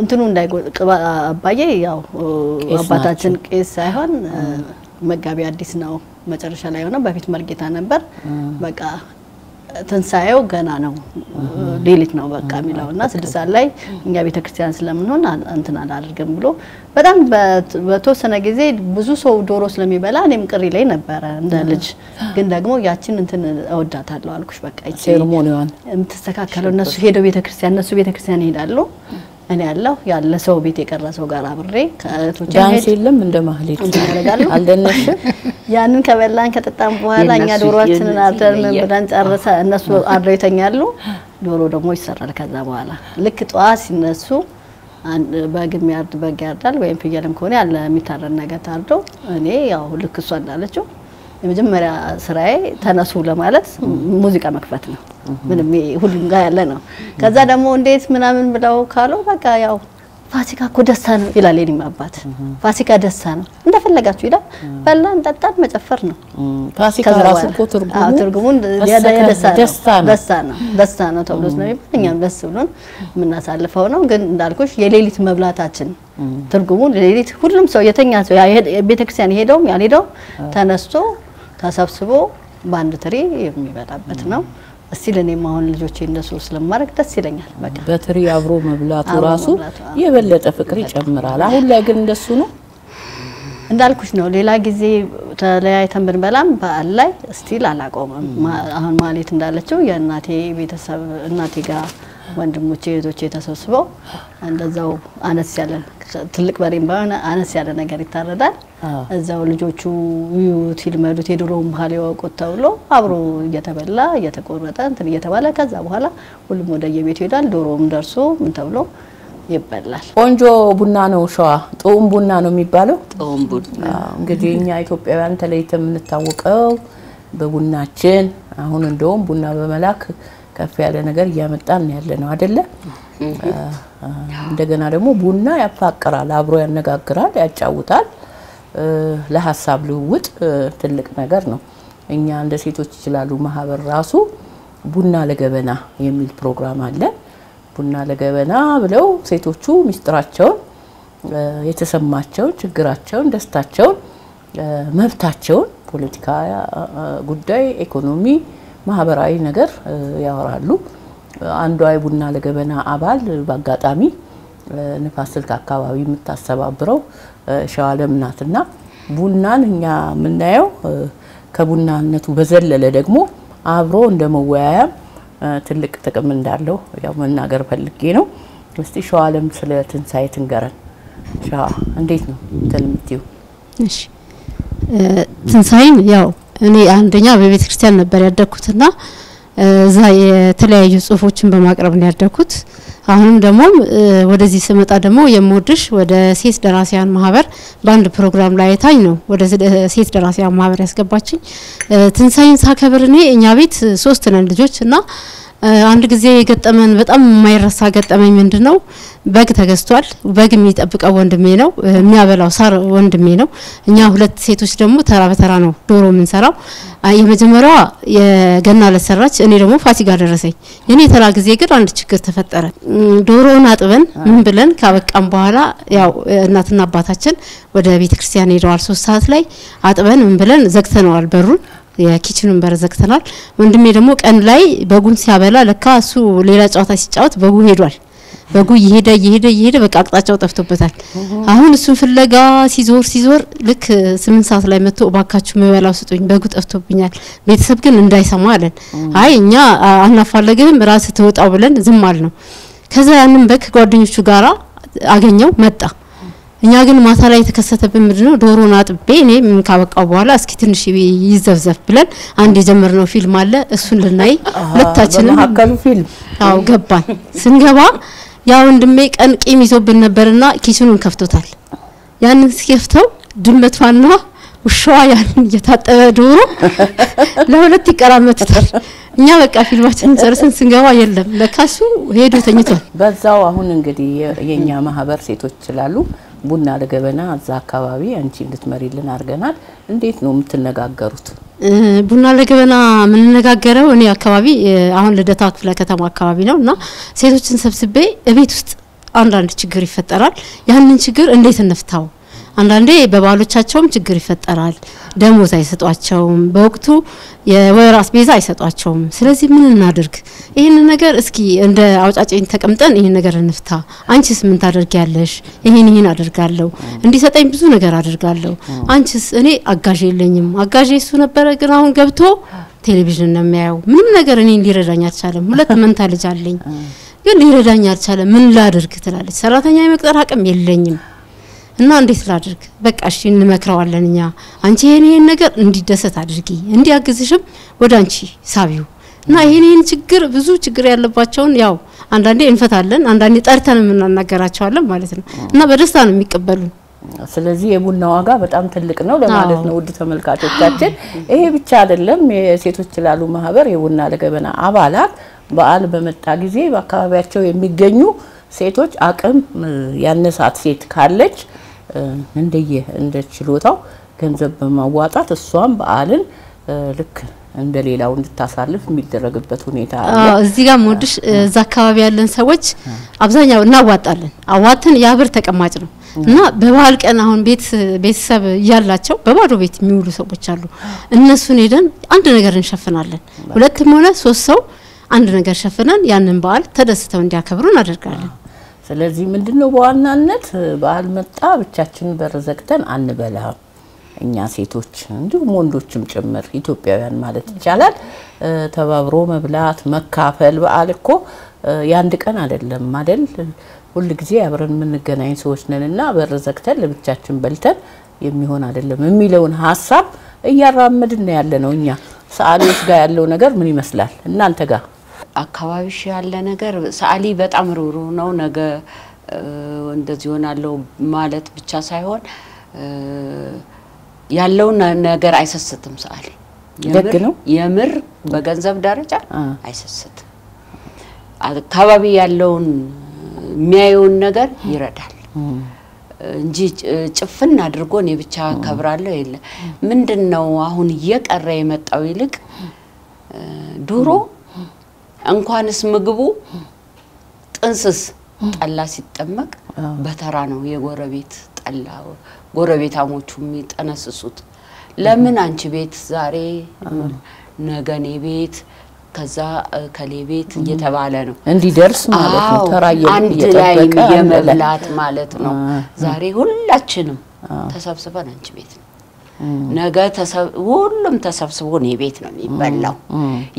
እንትኑ እንዳይቆጥባ አባዬ ያው አባታችን ቄስ ሳይሆን መጋቢ አዲስ ነው መጨረሻ ላይ ሆነ በፊት መርጌታ ነበር በቃ ትንሳኤው ገና ነው ሌሊት ነው በቃ ሚላውና 6 ሰዓት ላይ እኛ ቤተ ክርስቲያን ስለምንሆን እንትን አላደርግም ብሎ በጣም በተወሰነ ጊዜ ብዙ ሰው ዶሮ ስለሚበላ እኔም ቅሪ ላይ ነበር እንደ ልጅ ግን ደግሞ ያችን እንትን እወዳታለሁ አልኩሽ በቃ ሴሬሞኒዋን የምትስተካከለው እነሱ ሄደው ቤተ ክርስቲያን ይሄዳሉ እኔ ያለ ሰው ቤት የቀረሰው ጋር አብሬ ከእቶቼ ዳንስ የለም እንደ ማህሌት ያደርጋሉ አልደነሽ ያንን ከበላን ከጠጣን በኋላ እኛ ዶሮአችንን አርደን ብለን ጨርሰ እነሱ አርደው ይተኛሉ ዶሮ ደግሞ ይሰራል ከዛ በኋላ ልክ ጧት ሲነሱ በግም በግ ያርዳል ወይም ፍየልም ከሆነ ያለ የሚታረድ ነገር ታርዶ እኔ ያው ልክ እሷ እንዳለችው የመጀመሪያ ስራዬ ተነሱ ለማለት ሙዚቃ መክፈት ነው ምንም ሁሉም ጋር ያለ ነው ከዛ ደግሞ እንዴት ምናምን ብለው ካለው በቃ ያው ፋሲካ እኮ ደስታ ነው ይላል የኔ አባት ፋሲካ ደስታ ነው እንደፈለጋችሁ ይላል በላን ጠጣን መጨፈር ነው ፋሲካ ራሱ እኮ ትርጉሙን ደስታ ነው ተብሎ ነው እኛም ደስ ብሎን የምናሳልፈው ነው ግን እንዳልኩሽ የሌሊት መብላታችን ትርጉሙን ሌሊት ሁሉም ሰው የተኛ ሰው ቤተክርስቲያን ሄደው ያልሄደው ተነስቶ ተሰብስቦ ባንድ ትሪ የሚበላበት ነው እስቲ ለኔም አሁን ልጆቼ እንደሱ ስለማረክ ደስ ይለኛል በቃ በትሪ አብሮ መብላቱ ራሱ የበለጠ ፍቅር ይጨምራል አሁን ላይ ግን እንደሱ ነው እንዳልኩሽ ነው ሌላ ጊዜ ተለያይተን ብንበላም በዓል ላይ ስቲል አላቆመም አሁን ማለት እንዳለችው የእናቴ ቤተሰብ እናቴ ጋር ወንድሞቼ እህቶቼ ተሰብስበው እንደዛው አነስ ያለ ትልቅ በሬም ባይሆን አነስ ያለ ነገር ይታረዳል እዛው ልጆቹ ይዩት ይልመዱት የድሮውን ባህል ያወቁት ተብሎ አብሮ እየተበላ እየተቆረጠ እንትን እየተባለ ከዛ በኋላ ሁሉም ወደ የቤቱ ይሄዳል ዶሮም ደርሶ ምን ተብሎ ይበላል ቆንጆ ቡና ነው ሸዋ ጦም ቡና ነው የሚባለው ጦም ቡና እንግዲህ እኛ ኢትዮጵያውያን ተለይተን የምንታወቀው በቡናችን አሁን እንደውም ቡና በመላክ ከፍ ያለ ነገር እያመጣን ያለ ነው አይደለ? እንደገና ደግሞ ቡና ያፋቅራል፣ አብሮ ያነጋግራል፣ ያጫውታል። ለሐሳብ ልውውጥ ትልቅ ነገር ነው። እኛ እንደ ሴቶች ይችላሉ ማህበር ራሱ ቡና ለገበና የሚል ፕሮግራም አለ። ቡና ለገበና ብለው ሴቶቹ ሚስጥራቸውን፣ የተሰማቸውን፣ ችግራቸውን፣ ደስታቸውን፣ መብታቸውን፣ ፖለቲካ ጉዳይ፣ ኢኮኖሚ፣ ማህበራዊ ነገር ያወራሉ። አንዷ የቡና ለገበና አባል በአጋጣሚ ንፋስ ስልክ አካባቢ የምታስተባብረው ሸዋለም ናትና ቡናን እኛ የምናየው ከቡናነቱ በዘለለ ደግሞ አብሮ እንደመወያያም ትልቅ ጥቅም እንዳለው ያው መናገር ፈልጌ ነው። እስቲ ሸዋለም ስለ ትንሳኤ ትንገረን። ሸዋ እንዴት ነው ተልምቲው? እሺ ትንሳኤን ያው እኔ አንደኛ በቤተ ክርስቲያን ነበር ያደኩትና እዛ የተለያዩ ጽሁፎችን በማቅረብ ነው ያደኩት። አሁንም ደግሞ ወደዚህ ስመጣ ደግሞ የምወድሽ ወደ ሴት ደራሲያን ማህበር በአንድ ፕሮግራም ላይ ታኝ ነው ወደ ሴት ደራሲያን ማህበር ያስገባችኝ። ትንሳኤን ሳከብር እኛ ቤት 3 ነን ልጆች እና አንድ ጊዜ የገጠመን በጣም የማይረሳ ገጠመኝ ምንድነው? በግ ተገዝቷል። በግ የሚጠብቀው ወንድሜ ነው፣ የሚያበላው ሳር ወንድሜ ነው። እኛ 2 ሴቶች ደግሞ ተራ በተራ ነው ዶሮ የምንሰራው። የመጀመሪያዋ የገና ለሰራች፣ እኔ ደግሞ ፋሲካ ደረሰኝ። የኔ ተራ ጊዜ ግን አንድ ችግር ተፈጠረ። ዶሮውን አጥበን ምን ብለን ካበቃም በኋላ ያው እናትና አባታችን ወደ ቤተክርስቲያን ሄደዋል። 3 ሰዓት ላይ አጥበን ምን ብለን ዘግተነዋል በሩን፣ የኪችኑን በር ዘግተናል። ወንድሜ ደግሞ ቀን ላይ በጉን ሲያበላ ለካ እሱ ሌላ ጨዋታ ሲጫወት በጉ ሄዷል። በጉ ይሄደ በቃ አቅጣጫው ጠፍቶበታል። አሁን እሱን ፍለጋ ሲዞር ልክ 8 ሰዓት ላይ መጥቶ ባካችሁ መበላው ስጡኝ በጉ ጠፍቶብኛል፣ ቤተሰብ ግን እንዳይሰማ አለን። አይ እኛ አናፋለግህም ራስ ተወጣው ብለን ዝም አልነው። ከዛ ያንን በግ ጓደኞቹ ጋራ አገኘው መጣ። እኛ ግን ማታ ላይ የተከሰተብን ምንድነው? ዶሮን አጥቤ እኔ ምን ካበቃው በኋላ እስኪ ትንሽ ይዘፍዘፍ ብለን አንድ የጀመርነው ፊልም አለ። እሱን ልናይ ሁለታችንም አካሉ ፊልም አው ገባን። ስንገባ ያ ወንድሜ ቀን ቂም ይዞብን ነበርና ኪችኑን ከፍቶታል። ያንን ሲከፍተው ድመቷና ውሻዋ ያንን የታጠበ ዶሮ ለሁለት ይቀራመቱታል። እኛ በቃ ፊልማችንን ጨርሰን ስንገባ የለም ለካሱ ሄዶ ተኝቷል። በዛው አሁን እንግዲህ የኛ ማህበር ሴቶች ይችላሉ ቡና ለገበና እዛ አካባቢ አንቺ እንድትመሪልን አርገናል። እንዴት ነው የምትነጋገሩት? ቡና ለገበና ምን ነጋገረው? እኔ አካባቢ አሁን ልደታ ክፍለ ከተማ አካባቢ ነውና ሴቶችን ሰብስቤ እቤት ውስጥ አንዳንድ ችግር ይፈጠራል። ያንን ችግር እንዴት እንፍታው? አንዳንዴ በባሎቻቸውም ችግር ይፈጠራል። ደሞዝ አይሰጧቸውም፣ በወቅቱ የወር አስቤዛ አይሰጧቸውም። ስለዚህ ምን እናድርግ? ይሄን ነገር እስኪ እንደ አውጫጭኝ ተቀምጠን ይሄን ነገር እንፍታ። አንቺስ ምን ታደርጊያለሽ? ይሄን አደርጋለሁ፣ እንዲሰጠኝ ብዙ ነገር አደርጋለሁ። አንቺስ? እኔ አጋዥ የለኝም። አጋዥ እሱ ነበረ፣ ግን አሁን ገብቶ ቴሌቪዥን ነው የሚያየው። ምንም ነገር እኔን ሊረዳኝ አልቻለም። 2 መንታ ልጅ አለኝ፣ ግን ሊረዳኝ አልቻለም። ምን ላድርግ ትላለች። ሰራተኛ የመቅጠር አቅም የለኝም እና እንዴት ላድርግ? በቃ እሺ እንመክረዋለን እኛ። አንቺ ይሄን ነገር እንዲደሰት አድርጊ፣ እንዲያግዝሽም ወደ አንቺ ሳቢው እና ይሄን ችግር ብዙ ችግር ያለባቸውን ያው አንዳንዴ እንፈታለን፣ አንዳንዴ ጠርተን እናናገራቸዋለን ማለት ነው እና በደስታ ነው የሚቀበሉን። ስለዚህ የቡና ዋጋ በጣም ትልቅ ነው ለማለት ነው። ውድ ተመልካቾቻችን ይሄ ብቻ አይደለም። የሴቶች ይችላሉ ማህበር የቡና ለገበና አባላት በዓል በመጣ ጊዜ በአካባቢያቸው የሚገኙ ሴቶች አቅም ያነሳት ሴት ካለች እንደ ችሎታው ገንዘብ በማዋጣት እሷም በዓልን ልክ እንደሌላው እንድታሳልፍ የሚደረግበት ሁኔታ አለ። እዚህ ጋር ሞድሽ እዛ አካባቢ ያለን ሰዎች አብዛኛው እናዋጣለን። አዋጥተን ያብር ተቀማጭ ነው እና በበዓል ቀን አሁን ቤተሰብ ያላቸው በባዶ ቤት የሚውሉ ሰዎች አሉ። እነሱን ሄደን አንድ ነገር እንሸፍናለን። 2 ሆነ 3 ሰው አንድ ነገር ሸፍነን ያንን በዓል ተደስተው እንዲያከብሩ እናደርጋለን። ስለዚህ ምንድነው በዋናነት በዓል መጣ ብቻችን በርዘግተን አንበላም። እኛ ሴቶች እንዲሁም ወንዶችም ጭምር ኢትዮጵያውያን ማለት ይቻላል ተባብሮ መብላት መካፈል። በዓል እኮ ያንድ ቀን አይደለም አይደል? ሁሉ ጊዜ አብረን የምንገናኝ ሰዎች ነንና በርዘግተን ለብቻችን በልተን የሚሆን አይደለም የሚለውን ሐሳብ እያራመድን ያለነው እኛ። ሰዓሊዎች ጋር ያለው ነገር ምን ይመስላል እናንተ ጋር? አካባቢሽ ያለ ነገር ሰዓሊ በጣም ሩሩ ነው። ነገ እንደዚህ ሆናለው ማለት ብቻ ሳይሆን ያለው ነገር አይሰስትም ሰዓሊ። ደግ ነው የምር በገንዘብ ደረጃ አይሰስት አካባቢ ያለውን የሚያየውን ነገር ይረዳል እንጂ ጭፍን አድርጎ እኔ ብቻ ከብራለሁ የለ ምንድነው አሁን እየቀረ የመጣው ይልቅ ዱሮ እንኳንስ ምግቡ ጥንስስ ጠላ ሲጠመቅ በተራ ነው የጎረቤት ጠላ ጎረቤታሞቹ የሚጠነስሱት ለምን አንቺ ቤት ዛሬ ነገኔ ቤት ከዛ ከሌ ቤት እየተባለ ነው እንዲደርስ ማለት ነው ተራየ እየተጠበቀ የመብላት ማለት ነው ዛሬ ሁላችንም ተሰብስበን አንቺ ቤት ነው ነገ ሁሉም ተሰብስቦ ነው ቤት ነው የሚበላው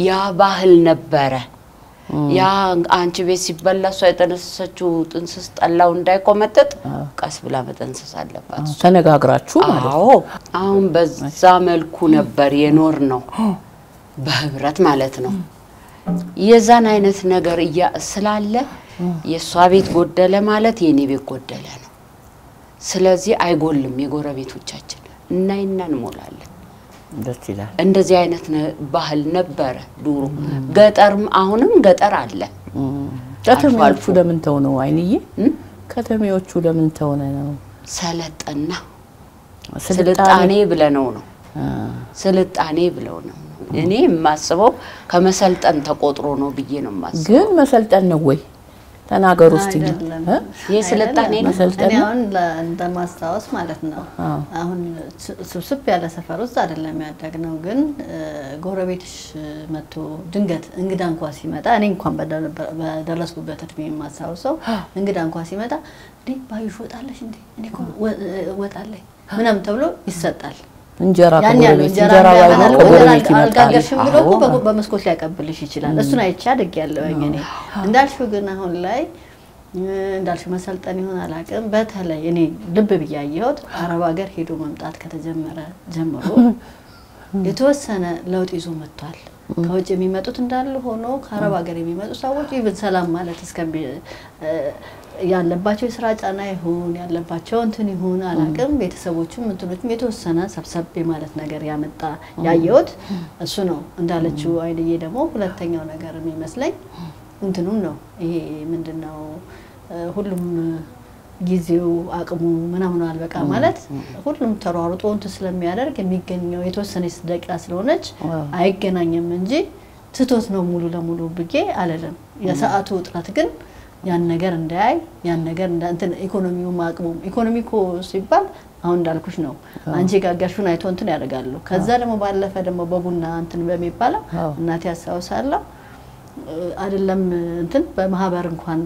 ያ ባህል ነበረ ያ አንቺ ቤት ሲበላው የተነሰሰችው ጥንስስ ጠላው እንዳይቆመጥጥ ቀስ ብላ መጠንሰስ አለባት ተነጋግራችሁ ማለት ነው አሁን በዛ መልኩ ነበር የኖር ነው በህብረት ማለት ነው የዛን አይነት ነገር ስላለ የሷ ቤት ጎደለ ማለት የኔ ቤት ጎደለ ነው ስለዚህ አይጎልም የጎረቤቶቻችን እናይና እንሞላለን ደስ ይላል እንደዚህ አይነት ባህል ነበር ዱሮ ገጠርም አሁንም ገጠር አለ ከተሜዎቹ ለምን ተውነው አይንዬ ከተሜዎቹ ለምን ተውነ ነው ሰለጠና ስልጣኔ ብለነው ነው ስልጣኔ ብለው ነው እኔ ማስበው ከመሰልጠን ተቆጥሮ ነው ብዬ ነው ማስበው ግን መሰልጠን ነው ወይ ተናገሩ እስቲ የስልጣኔ መሰልጠን ነው እንደማስታወስ ማለት ነው አሁን ስብስብ ያለ ሰፈር ውስጥ አይደለም ያደግነው ግን ጎረቤትሽ መጥቶ ድንገት እንግዳ እንኳን ሲመጣ እኔ እንኳን በደረስኩበት እድሜ ማስታወሰው እንግዳ እንኳን ሲመጣ ባዩሽ ወጣለሽ እንዴ እኔ እኮ ወጣለኝ ምንም ተብሎ ይሰጣል እንጀራ እንጀራ አልጋገርሽም ብሎ በመስኮት ሊያቀብልሽ ይችላል እሱን አይቻ ደግ ያለው እኔ እንዳልሽው ግን አሁን ላይ እንዳልሽው መሰልጠን ይሆን አላቀም በተለይ እኔ ልብ ብያየሁት አረብ ሀገር ሄዶ መምጣት ከተጀመረ ጀምሮ የተወሰነ ለውጥ ይዞ መጥቷል ከውጭ የሚመጡት እንዳሉ ሆኖ ከአረብ ሀገር የሚመጡ ሰዎች ይብን ሰላም ማለት እስከም ያለባቸው የሥራ ጫና ይሁን ያለባቸው እንትን ይሁን አላቀም ቤተሰቦቹም እንትኖችም የተወሰነ ሰብሰብ ማለት ነገር ያመጣ ያየሁት እሱ ነው እንዳለችው አይንዬ ደግሞ ሁለተኛው ነገር የሚመስለኝ እንትኑም ነው ይሄ ምንድነው ሁሉም ጊዜው አቅሙ ምናምን አልበቃ ማለት ሁሉም ተሯሩጦ እንትን ስለሚያደርግ የሚገኘው የተወሰነ ደቂቃ ስለሆነች አይገናኝም እንጂ ትቶት ነው ሙሉ ለሙሉ ብዬ አለለም የሰዓቱ ውጥረት ግን ያን ነገር እንዳይ ያን ነገር እንትን ኢኮኖሚው ማቅሙ ኢኮኖሚኮ ሲባል አሁን እንዳልኩሽ ነው አንቺ ጋጋሹን አይቶ እንትን ያደርጋሉ ከዛ ደግሞ ባለፈ ደግሞ በቡና እንትን በሚባለው እናቴ ያሳውሳለሁ አይደለም እንትን በማህበር እንኳን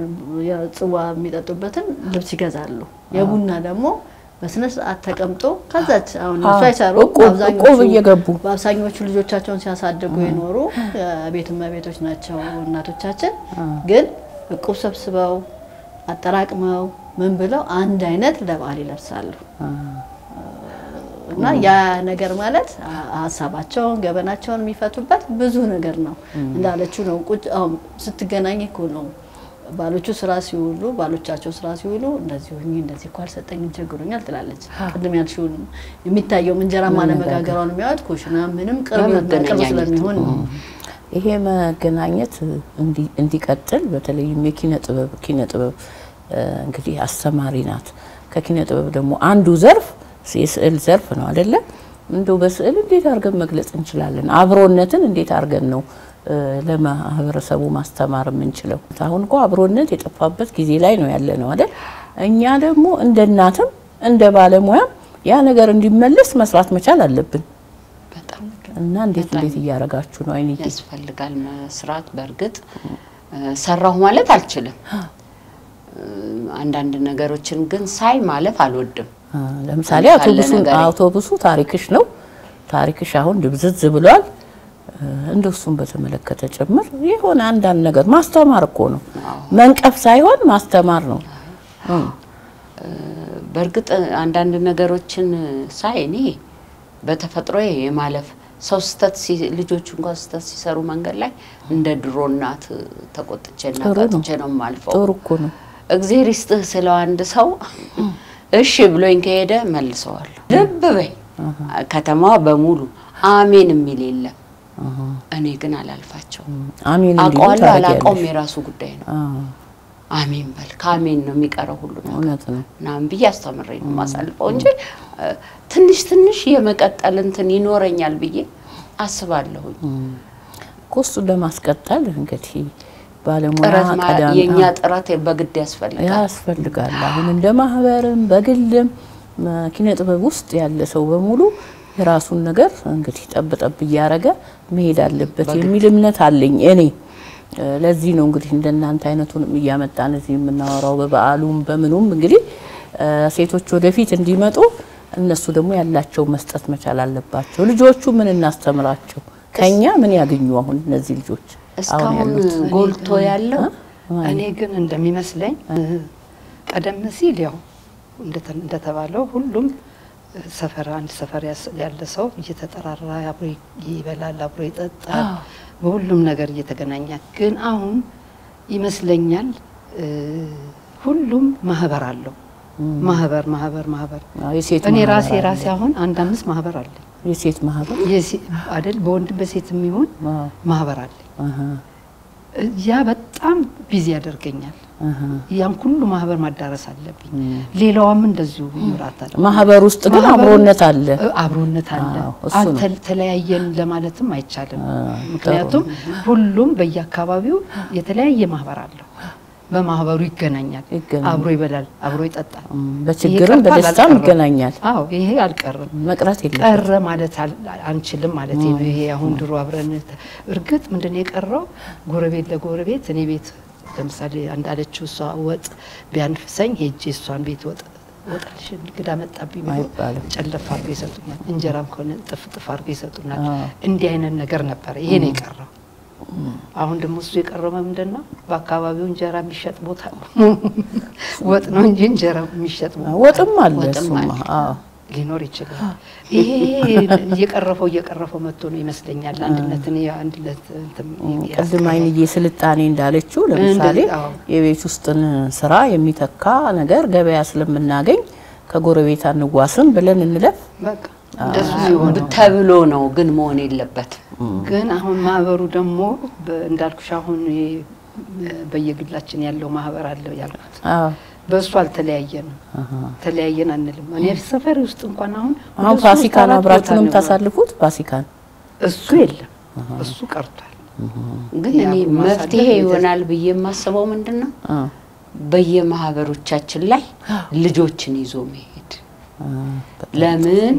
የጽዋ የሚጠጡበትን ልብስ ይገዛሉ የቡና ደግሞ በስነ ስርዓት ተቀምጦ ከዛች አሁን ሳይሰሩ አብዛኞቹ ልጆቻቸውን ሲያሳድጉ የኖሩ ቤትማ ቤቶች ናቸው እናቶቻችን ግን እቁብ ሰብስበው አጠራቅመው ምን ብለው አንድ አይነት ለባህል ይለብሳሉ እና ያ ነገር ማለት ሐሳባቸውን ገበናቸውን የሚፈቱበት ብዙ ነገር ነው እንዳለችው ነው ቁጭ ስትገናኝ እኮ ነው ባሎቹ ስራ ሲውሉ ባሎቻቸው ስራ ሲውሉ እንደዚህ ሆኜ እንደዚህ ቋል ሰጠኝ ቸግሮኛል ትላለች ቅድም ያልሽው የሚታየው እንጀራ ማለመጋገራውን የሚያወጥ ኮሽና ምንም ቅርብ ስለሚሆን ይሄ መገናኘት እንዲቀጥል በተለይ የኪነ ጥበብ እንግዲህ አስተማሪ ናት ከኪነ ጥበብ ደግሞ አንዱ ዘርፍ የስዕል ዘርፍ ነው አይደለ እንደው በስዕል እንዴት አርገን መግለጽ እንችላለን አብሮነትን እንዴት አርገን ነው ለማህበረሰቡ ማስተማር የምንችለው አሁን እኮ አብሮነት የጠፋበት ጊዜ ላይ ነው ያለ ነው አይደል እኛ ደግሞ እንደ እናትም እንደ ባለሙያም ያ ነገር እንዲመለስ መስራት መቻል አለብን እና እንዴት እያረጋችሁ ነው አይኔ ያስፈልጋል መስራት በርግጥ ሰራሁ ማለት አልችልም አንዳንድ ነገሮችን ግን ሳይ ማለፍ አልወድም ለምሳሌ አውቶቡሱ ታሪክሽ ነው ታሪክሽ አሁን ድብዝዝ ብሏል እንደሱም በተመለከተ ጭምር ይሆን አንዳንድ ነገር ማስተማር እኮ ነው መንቀፍ ሳይሆን ማስተማር ነው በርግጥ አንዳንድ ነገሮችን ሳይ እኔ በተፈጥሮ የማለፍ ሰው ስተት ልጆች እንኳን ስተት ሲሰሩ መንገድ ላይ እንደ ድሮናት ተቆጥቼና ቀጥቼ ነው ማልፈው ጥሩ እኮ ነው እግዚአብሔር ይስጥህ ስለው አንድ ሰው እሺ ብሎኝ ከሄደ መልሰዋል ልብ በይ ከተማዋ በሙሉ አሜን የሚል የለም። እኔ ግን አላልፋቸው አሜን አቋላ አላቆም የራሱ ጉዳይ ነው። አሜን በል ካሜን ነው የሚቀረው ሁሉ ነው ናም ብዬ አስተምረኝ ነው ማሳልፈው እንጂ ትንሽ የመቀጠል እንትን ይኖረኛል ብዬ አስባለሁ። ኮስቱ ለማስቀጠል እንግዲህ ባለሙያ ቀዳሚ የኛ ጥራት በግድ ያስፈልጋል። አሁን እንደ ማህበርም በግልም ኪነ ጥበብ ውስጥ ያለ ሰው በሙሉ የራሱን ነገር እንግዲህ ጠብጠብ ያረጋ መሄድ አለበት የሚል እምነት አለኝ እኔ። ለዚህ ነው እንግዲህ እንደናንተ አይነቱን ያመጣን እዚህ የምናወራው በበዓሉም በምኑም እንግዲህ ሴቶች ወደፊት እንዲመጡ እነሱ ደግሞ ያላቸው መስጠት መቻል አለባቸው። ልጆቹ ምን እናስተምራቸው? ከኛ ምን ያገኙ? አሁን እነዚህ ልጆች እስካሁን ጎልቶ ያለው እኔ ግን እንደሚመስለኝ ቀደም ሲል ያው እንደተባለው ሁሉም ሰፈር አንድ ሰፈር ያለ ሰው እየተጠራራ አብሮ ይበላል አብሮ ይጠጣል በሁሉም ነገር እየተገናኘ ግን አሁን ይመስለኛል ሁሉም ማህበር አለው። ማህበር እኔ ራሴ አሁን አንድ 5 ማህበር አለ። የሴት ማህበር አይደል በወንድ በሴትም ይሁን ማህበር አለ። ያ በጣም ቢዚ ያደርገኛል። ያን ሁሉ ማህበር ማዳረስ አለብኝ። ሌላውም እንደዚሁ ይራታል። ማህበር ውስጥ ግን አብሮነት አለ። አንተ ተለያየን ለማለትም አይቻልም። ምክንያቱም ሁሉም በየአካባቢው የተለያየ ማህበር አለው። በማህበሩ ይገናኛል፣ አብሮ ይበላል፣ አብሮ ይጠጣል፣ በችግርም በደስታም ይገናኛል። ይሄ አልቀርም መቅረት የለም። ቀረ ማለት አንችልም ማለት ነው። ይሄ አሁን ድሮ አብረን እርግጥ ምንድነው የቀረው ጎረቤት ለጎረቤት እኔ ቤት ለምሳሌ አንዳለችው እሷ ወጥ ቢያንፍሰኝ ሄጄ እሷን ቤት ወጣልሽ እንግዳ መጣብኝ ብሎ ጨለፍ አድርገው ይሰጡኛል። እንጀራም ከሆነ ጥፍ አድርገው ይሰጡናል። እንዲህ አይነት ነገር ነበር። ይሄ ነው የቀረው። አሁን ደግሞ እሱ የቀረው ምንድነው በአካባቢው እንጀራ የሚሸጥ ቦታ ወጥ ነው እንጂ እንጀራ የሚሸጥ ወጥም አለ እሱማ ሊኖር ይችላል። ይሄ እየቀረፈው መጥቶ ነው ይመስለኛል አንድነትን ቅድም አይንዬ ስልጣኔ እንዳለችው ለምሳሌ የቤት ውስጥን ስራ የሚተካ ነገር ገበያ ስለምናገኝ ከጎረቤት አንዋስም ብለን እንለፍ በቃ እንደሱ ይሆን ተብሎ ነው ግን መሆን የለበት። ግን አሁን ማህበሩ ደግሞ እንዳልኩሽ አሁን በየግላችን ያለው ማህበር አለው ያልኩት በእሱ አልተለያየንም። ተለያየን አንልም። እኔ ሰፈር ውስጥ እንኳን አሁን ፋሲካን አብራችሁንም ታሳልፉት ፋሲካን እሱ የለም እሱ ቀርቷል። ግን እኔ መፍትሄ ይሆናል ብዬ የማስበው ምንድነው በየማህበሮቻችን ላይ ልጆችን ይዞ መሄድ ለምን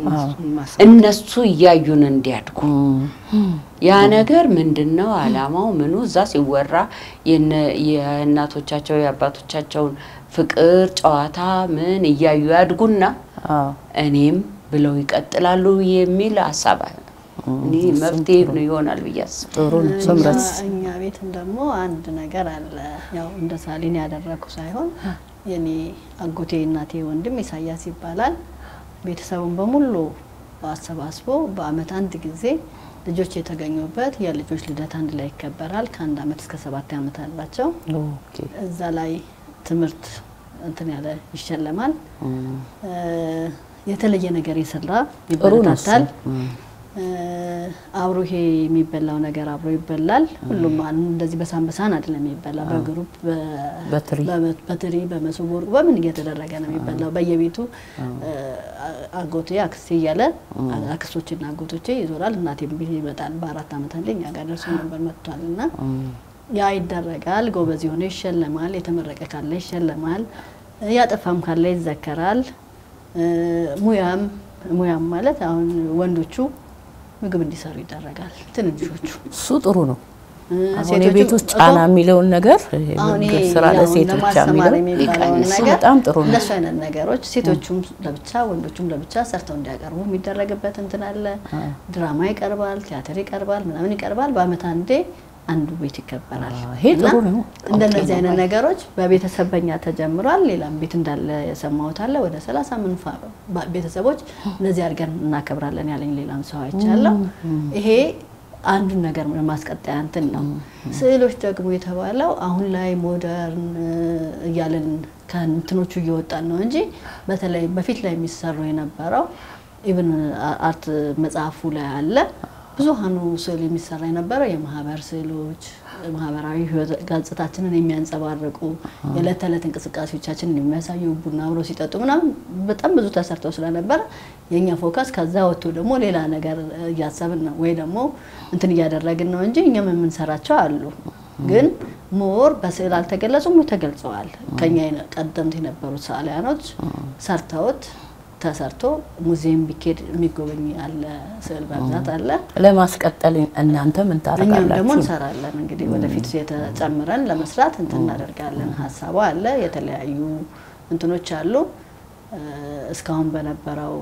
እነሱ ያዩን እንዲያድጉ ያ ነገር ምንድነው አላማው ምኑ እዛ ሲወራ የእናቶቻቸው የአባቶቻቸውን ፍቅር ጨዋታ ምን ያዩ ያድጉና እኔም ብለው ይቀጥላሉ የሚል ሐሳብ እኔ መፍትሄ ነው ይሆናል ብያስ ጥሩ ሰምረት እኛ ቤትም ደግሞ አንድ ነገር አለ። ያው እንደ ሳሊን ያደረኩ ሳይሆን የኔ አጎቴ እናቴ ወንድም ኢሳያስ ይባላል። ቤተሰቡን በሙሉ አሰባስቦ በአመት አንድ ጊዜ ልጆች የተገኙበት የልጆች ልደት አንድ ላይ ይከበራል። ከ1 አመት እስከ 7 አመት አላቸው። እዛ ላይ ትምህርት እንትን ያለ ይሸለማል። የተለየ ነገር ይሰራ ይበረታታል። አብሮ ይሄ የሚበላው ነገር አብሮ ይበላል። ሁሉም እንደዚህ በሳምበሳን አይደለም የሚበላው በግሩፕ በትሪ በመሶብ ወርቅ በምን እየተደረገ ነው የሚበላው። በየቤቱ አጎቴ አክስቴ ያለ አክስቶችና አጎቶቼ ይዞራል። እናቴም ቢል ይመጣል። በ4 አመት አንደኛ ጋር ደርሶ ነበር መጥቷልና ያ ይደረጋል። ጎበዝ ሆነ ይሸለማል። የተመረቀ ካለ ይሸለማል። ያጠፋም ካለ ይዘከራል። ሙያም ማለት አሁን ወንዶቹ ምግብ እንዲሰሩ ይደረጋል። ትንንሾቹ እሱ ጥሩ ነው። አሁን የቤቶች ጫና የሚለውን ነገር ስራ ለሴት ብቻ የሚለው በጣም ጥሩ ነው። እነሱ አይነት ነገሮች ሴቶቹም ለብቻ ወንዶቹም ለብቻ ሰርተው እንዲያቀርቡ የሚደረግበት እንትን አለ። ድራማ ይቀርባል፣ ቲያትር ይቀርባል፣ ምናምን ይቀርባል። በአመት አንዴ አንዱ ቤት ይከበራል። ይሄ ጥሩ ነው። እንደነዚህ አይነት ነገሮች በቤተሰበኛ ተጀምሯል። ሌላም ቤት እንዳለ የሰማሁት አለ። ወደ 30 ምን ቤተሰቦች እንደዚህ አድርገን እናከብራለን ያለኝ ሌላም ሰው አይቻለሁ። ይሄ አንዱ ነገር ማስቀጠያ እንትን ነው። ስዕሎች ደግሞ የተባለው አሁን ላይ ሞደርን እያለን ከእንትኖቹ እየወጣን ነው እንጂ በተለይ በፊት ላይ የሚሰሩ የነበረው ኢቭን አርት መጽሐፉ ላይ አለ ብዙሃኑ ስዕል የሚሰራ የነበረው የማህበር ስዕሎች ማህበራዊ ገጽታችንን የሚያንጸባርቁ የዕለት ተዕለት እንቅስቃሴዎቻችንን የሚያሳዩ ቡና አብሮ ሲጠጡ ምናምን በጣም ብዙ ተሰርተው ስለነበረ የኛ ፎከስ ከዛ ወጥቶ ደግሞ ሌላ ነገር እያሰብን ነው ወይ ደግሞ እንትን እያደረግን ነው እንጂ እኛም የምንሰራቸው አሉ ግን ሞር በስዕል አልተገለጹም ተገልጸዋል ከኛ ቀደምት የነበሩት ሰዓሊያኖች ሰርተውት ተሰርቶ ሙዚየም ቢኬድ የሚጎበኝ አለ ስዕል በብዛት አለ ለማስቀጠል እናንተ ምን ታረጋላችሁ እኛም ደግሞ እንሰራለን እንግዲህ ወደፊት የተጨመረን ለመስራት እንትን እናደርጋለን ሐሳቡ አለ የተለያዩ እንትኖች አሉ እስካሁን በነበረው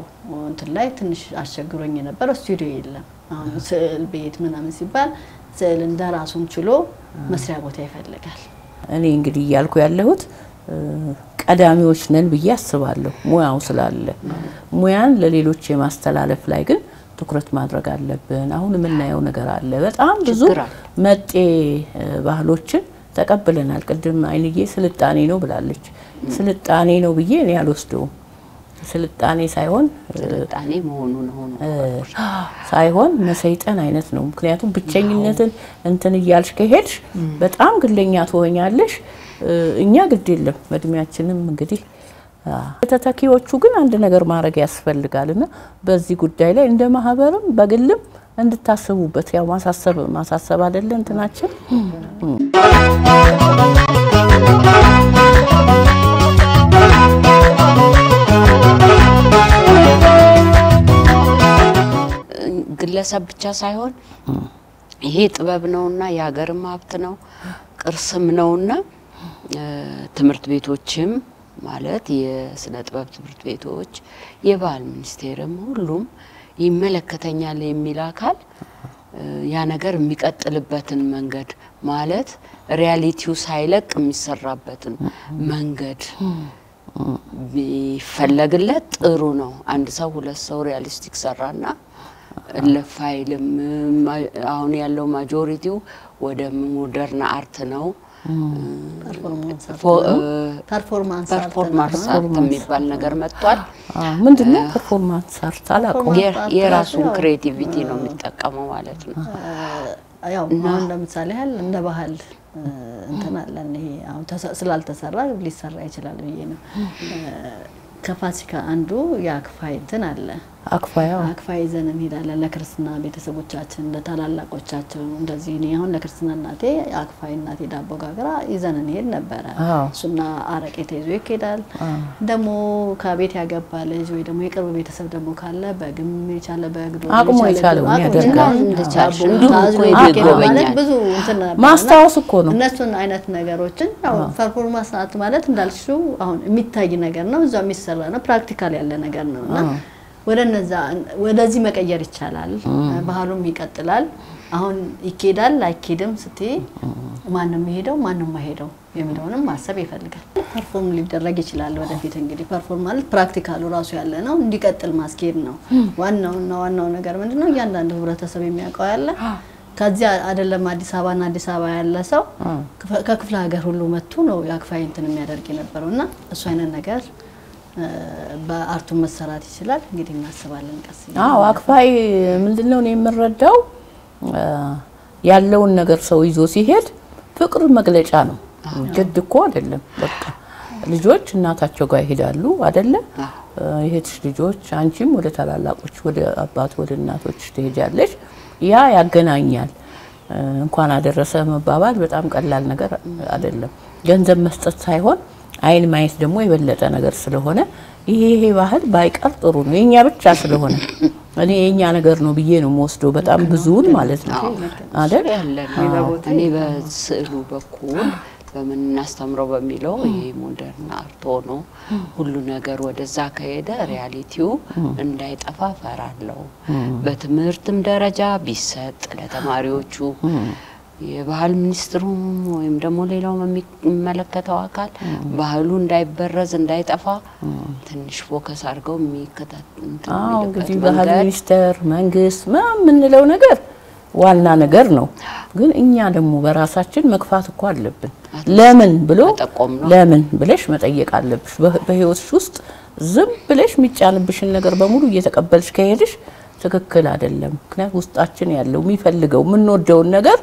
እንትን ላይ ትንሽ አስቸግሮኝ የነበረው ስቱዲዮ የለም አሁን ስዕል ቤት ምናምን ሲባል ስዕል እንደራሱን ችሎ መስሪያ ቦታ ይፈልጋል እኔ እንግዲህ ያልኩ ያለሁት ቀዳሚዎች ነን ብዬ አስባለሁ ሙያው ስላለ ሙያን ለሌሎች የማስተላለፍ ላይ ግን ትኩረት ማድረግ አለብን አሁን የምናየው ነገር አለ በጣም ብዙ መጤ ባህሎችን ተቀብለናል ቅድም አይንዬ ስልጣኔ ነው ብላለች ስልጣኔ ነው ብዬ እኔ አልወስደውም ስልጣኔ ሳይሆን ስልጣኔ መሆኑ ነው ሳይሆን መሰይጠን አይነት ነው ምክንያቱም ብቸኝነትን እንትን ይያልሽ ከሄድሽ በጣም ግለኛ ትሆኛለሽ እኛ ግድ የለም መድሚያችንም እንግዲህ ተተኪዎቹ ግን አንድ ነገር ማድረግ ያስፈልጋልና በዚህ ጉዳይ ላይ እንደ ማህበርም በግልም እንድታስቡበት ያው ማሳሰብ አይደለ እንትናችን ግለሰብ ብቻ ሳይሆን ይሄ ጥበብ ነውና የሀገርም ሀብት ነው ቅርስም ነውና ትምህርት ቤቶችም ማለት የስነ ጥበብ ትምህርት ቤቶች የባህል ሚኒስቴርም ሁሉም ይመለከተኛል የሚል አካል ያ ነገር የሚቀጥልበትን መንገድ ማለት ሪያሊቲው ሳይለቅ የሚሰራበትን መንገድ ቢፈለግለት ጥሩ ነው አንድ ሰው ሁለት ሰው ሪያሊስቲክ ሰራና ለፋይልም አሁን ያለው ማጆሪቲው ወደ ሞደርን አርት ነው ፐርፎርማንስ አርት የሚባል ነገር መጥቷል ምንድነው ፐርፎርማንስ አርት አላውቅም የራሱን ክሬቲቪቲ ነው የሚጠቀመው ማለት ነው ያው አሁን ለምሳሌ ያህል እንደ ባህል እንትን አለን ይሄ አሁን ስላልተሰራ ሊሰራ ይችላል ብዬ ነው ከፋሲካ አንዱ ያክፋይ እንትን አለ አክፋይ ዘነን ሄዳለ ለክርስትና ቤተሰቦቻችን ለታላላቆቻቸው እንደዚህ ነው አሁን ለክርስትና እናቴ አክፋይ እናቴ ዳቦ ጋግራ ይዘነን ሄድ ነበር እሱና አረቄ ተይዞ ይኬዳል ደሞ ከቤት ያገባ ልጅ ወይ ደሞ የቅርብ ቤተሰብ ደሞ ካለ በግም ይቻለ በግዶ አቅሙ ይቻለው ያደርጋል እንደቻለ ብዙ እንትን ማስታወስ እኮ ነው እነሱን አይነት ነገሮችን ያው ፐርፎርማንስ አርት ማለት እንዳልሽው አሁን የሚታይ ነገር ነው እዛው የሚሰራ ነው ፕራክቲካል ያለ ነገር ነውና ወደዚህ መቀየር ይቻላል ባህሉም ይቀጥላል አሁን ይኬዳል አይኬድም ስትይ ማንንም ይሄደው ማንንም አይሄደው የሚለውንም ማሰብ ይፈልጋል ፐርፎርም ሊደረግ ይችላል ወደፊት እንግዲህ ፐርፎርም ማለት ፕራክቲካሉ ራሱ ያለ ነው እንዲቀጥል ማስኬድ ነው ዋናው ነገር ምንድነው እያንዳንዱ ህብረተሰብ የሚያውቀው ያለ ከዚያ አይደለም አዲስ አበባ ያለ ሰው ከክፍለ ሀገር ሁሉ መጥቶ ነው ያክፋይ እንትን የሚያደርግ የነበረውና እሱ አይነት ነገር በአርቱ መሰራት ይችላል እንግዲህ እናስባለን ቀስ አክፋይ ምንድነው ነው የምንረዳው ያለውን ነገር ሰው ይዞ ሲሄድ ፍቅር መግለጫ ነው ግድ እኮ አይደለም በቃ ልጆች እናታቸው ጋር ይሄዳሉ አይደለ ይሄትሽ ልጆች አንቺም ወደ ታላላቆች ወደ አባት ወደ እናቶች ትሄጃለሽ ያ ያገናኛል እንኳን አደረሰ መባባል በጣም ቀላል ነገር አይደለም ገንዘብ መስጠት ሳይሆን አይን ማየት ደግሞ የበለጠ ነገር ስለሆነ ይሄ ባህል ባይቀር ጥሩ ነው የኛ ብቻ ስለሆነ እኔ የኛ ነገር ነው ብዬ ነው ወስዶ በጣም ብዙውን ማለት ነው አይደል እኔ በስዕሉ በኩል በምን እናስተምረው በሚለው ይሄ ሞደርን አርት ሆኖ ሁሉ ነገር ወደዛ ከሄደ ሪያሊቲው እንዳይጠፋ ፈራለው በትምህርትም ደረጃ ቢሰጥ ለተማሪዎቹ የባህል ሚኒስትሩም ወይም ደግሞ ሌላው የሚመለከተው አካል ባህሉ እንዳይበረዝ እንዳይጠፋ ትንሽ ፎከስ አድርገው የሚከታተል እንግዲህ ባህል ሚኒስተር መንግስት ምን ነው ነገር ዋና ነገር ነው ግን እኛ ደግሞ በራሳችን መክፋት እኮ አለብን ለምን ብሎ ለምን ብለሽ መጠየቅ አለብሽ በህይወትሽ ውስጥ ዝም ብለሽ የሚጫንብሽን ነገር በሙሉ እየተቀበልሽ ከሄድሽ ትክክል አይደለም። ምክንያቱም ውስጣችን ያለው የሚፈልገው የምንወደውን ነገር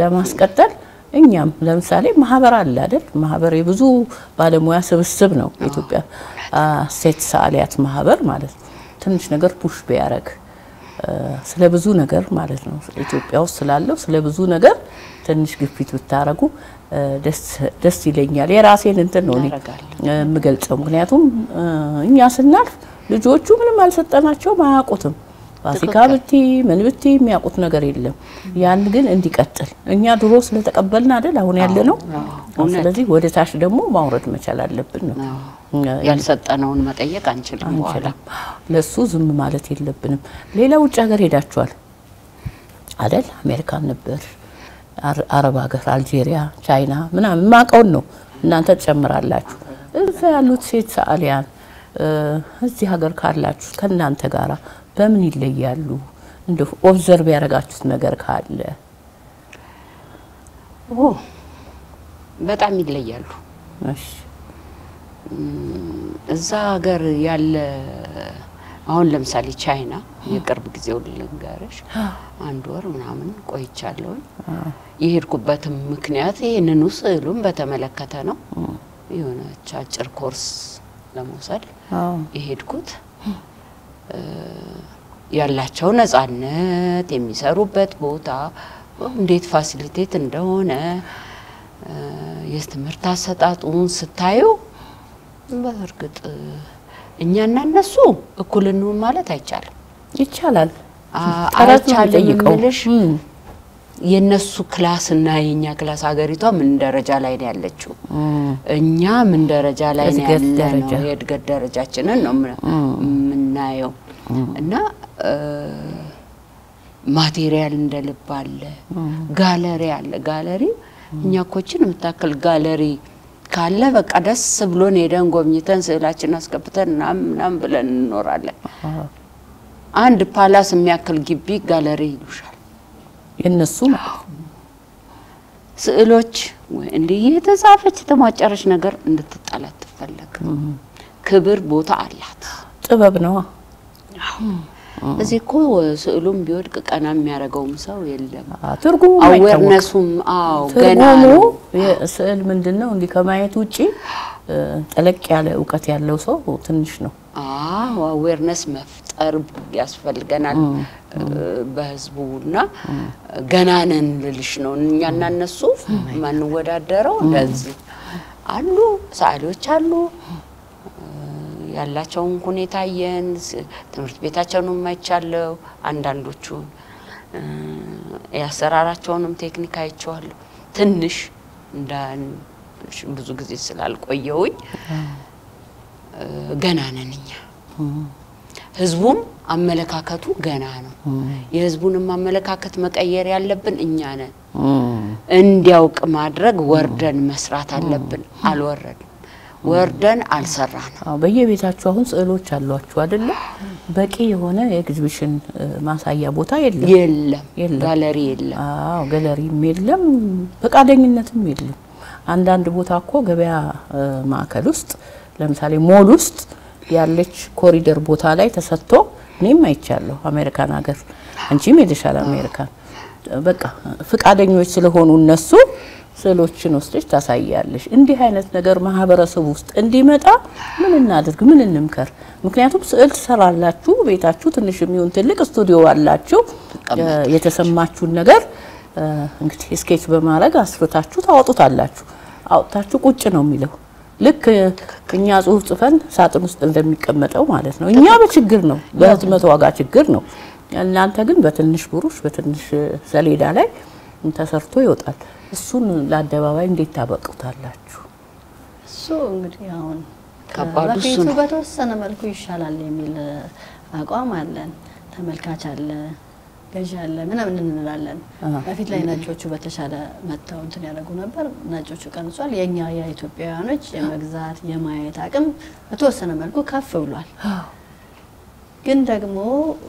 ለማስቀጠል እኛም ለምሳሌ ማህበር አለ አይደል? ማህበር የብዙ ባለሙያ ስብስብ ነው። ኢትዮጵያ ሴት ሰዓሊያት ማህበር ማለት ትንሽ ነገር ፑሽ ቢያረግ ስለ ብዙ ነገር ማለት ነው ኢትዮጵያ ውስጥ ስላለው ስለ ብዙ ነገር ትንሽ ግፊት ብታረጉ ደስ ይለኛል። የራሴን እንትን ነው የምገልጸው። ምክንያቱም እኛ ስናልፍ ልጆቹ ምንም አልሰጠናቸው ማያውቁትም። ፋሲካ ብቲ ምን ብቲ የሚያውቁት ነገር የለም። ያን ግን እንዲቀጥል እኛ ድሮ ስለተቀበልና አይደል አሁን ያለ ነው። ስለዚህ ወደ ታች ደግሞ ማውረድ መቻል አለብን ነው። ያልሰጠነውን መጠየቅ አንችልም። በኋላ ለሱ ዝም ማለት የለብንም። ሌላ ውጭ ሀገር ሄዳችኋል አይደል? አሜሪካን ነበር፣ አረብ ሀገር፣ አልጄሪያ፣ ቻይና ምናምን ማቀውን ነው እናንተ ተጨምራላችሁ። እዛ ያሉት ሴት ሰዓሊያን እዚህ ሀገር ካላችሁ ከናንተ ጋራ በምን ይለያሉ? እንደው ኦብዘርቭ ያረጋችሁት ነገር ካለ? በጣም ይለያሉ። እሺ እዛ ሀገር ያለ አሁን ለምሳሌ ቻይና የቅርብ ጊዜው ልንገርሽ አንድ ወር ምናምን ቆይቻለሁ። የሄድኩበትም ምክንያት ይሄንን ስዕሉን በተመለከተ ነው። የሆነ አጭር ኮርስ ለመውሰድ የሄድኩት ያላቸው ነፃነት የሚሰሩበት ቦታ እንዴት ፋሲሊቴት እንደሆነ የትምህርት አሰጣጡን ስታዩ በእርግጥ እኛና እነሱ እኩል እንሆን ማለት አይቻልም። ይቻላል። አይቻልም ምልሽ የነሱ ክላስ እና የኛ ክላስ ሀገሪቷ ምን ደረጃ ላይ ነው ያለችው? እኛ ምን ደረጃ ላይ ነው ያለነው? የእድገት ደረጃችንን ነው ምናየው። እና ማቴሪያል እንደልብ አለ፣ ጋለሪ አለ። ጋለሪ እኛ ኮችን የምታክል ጋለሪ ካለ በቃ ደስ ብሎን ሄደን ጎብኝተን ስዕላችን አስገብተን ምናምን ብለን እንኖራለን። አንድ ፓላስ የሚያክል ግቢ ጋለሪ ይሉሻል የነሱ ስዕሎች። እንዲህ የተጻፈች የተሟጨረች ነገር እንድትጣላት ትፈልግ ክብር ቦታ አላት። ጥበብ ነው። እዚህ እኮ ስዕሉም ቢወድቅ ቀና የሚያረጋውም ሰው የለም። ትርጉሙ አዌርነሱም ገና ነው። ስዕል ምንድነው እንዲህ ከማየት ውጪ ጠለቅ ያለ ዕውቀት ያለው ሰው ትንሽ ነው። አዌርነስ መፍጠር ያስፈልገናል በህዝቡና ገና ነን ልልሽ ነው። እኛና እነሱ ማንወዳደረው እንደዚህ አሉ ሰዓሊዎች አሉ ያላቸውን ሁኔታ የን ትምህርት ቤታቸውን ማይቻለው አንዳንዶቹ ያሰራራቸውንም ቴክኒክ አይቻለሁ። ትንሽ ብዙ ጊዜ ስላልቆየውኝ ገና ነን እኛ። ህዝቡም አመለካከቱ ገና ነው። የህዝቡንም አመለካከት መቀየር ያለብን እኛ ነን። እንዲያውቅ ማድረግ ወርደን መስራት አለብን። አልወረድን ወርደን አልሰራን። በየቤታችሁ አሁን ስዕሎች አሏችሁ አይደለ? በቂ የሆነ የኤግዚቢሽን ማሳያ ቦታ የለም። ጋለሪ የለም። ጋለሪም የለም፣ ፈቃደኝነትም የለም። አንዳንድ ቦታ እኮ ገበያ ማዕከል ውስጥ ለምሳሌ ሞል ውስጥ ያለች ኮሪደር ቦታ ላይ ተሰጥቶ እኔም አይቻለሁ። አሜሪካን ሀገር አንቺም ሄደሻል አሜሪካን። በቃ ፈቃደኞች ስለሆኑ እነሱ ስዕሎችን ወስደሽ ታሳያለሽ። እንዲህ አይነት ነገር ማህበረሰብ ውስጥ እንዲመጣ ምን እናድርግ? ምን እንምከር? ምክንያቱም ስዕል ትሰራላችሁ፣ ቤታችሁ ትንሽ የሚሆን ትልቅ ስቱዲዮ አላችሁ። የተሰማችሁን ነገር እንግዲህ ስኬች በማድረግ አስፍታችሁ ታወጡታላችሁ። አውጣችሁ ቁጭ ነው የሚለው ልክ እኛ ጽሁፍ ጽፈን ሳጥን ውስጥ እንደሚቀመጠው ማለት ነው። እኛ በችግር ነው በህትመት ዋጋ ችግር ነው። እናንተ ግን በትንሽ ብሩሽ በትንሽ ሰሌዳ ላይ ተሰርቶ ይወጣል። እሱን ለአደባባይ እንዴት ታበቁታላችሁ? እሱ እንግዲህ አሁን ከበፊቱ በተወሰነ መልኩ ይሻላል የሚል አቋም አለን። ተመልካች አለ፣ ገዢ አለ፣ ምናምን እንላለን። በፊት ላይ ነጮቹ በተሻለ መተው እንትን ያደርጉ ነበር። ነጮቹ ቀንሷል። የኛ የኢትዮጵያውያኖች የመግዛት የማየት አቅም በተወሰነ መልኩ ከፍ ብሏል። ግን ደግሞ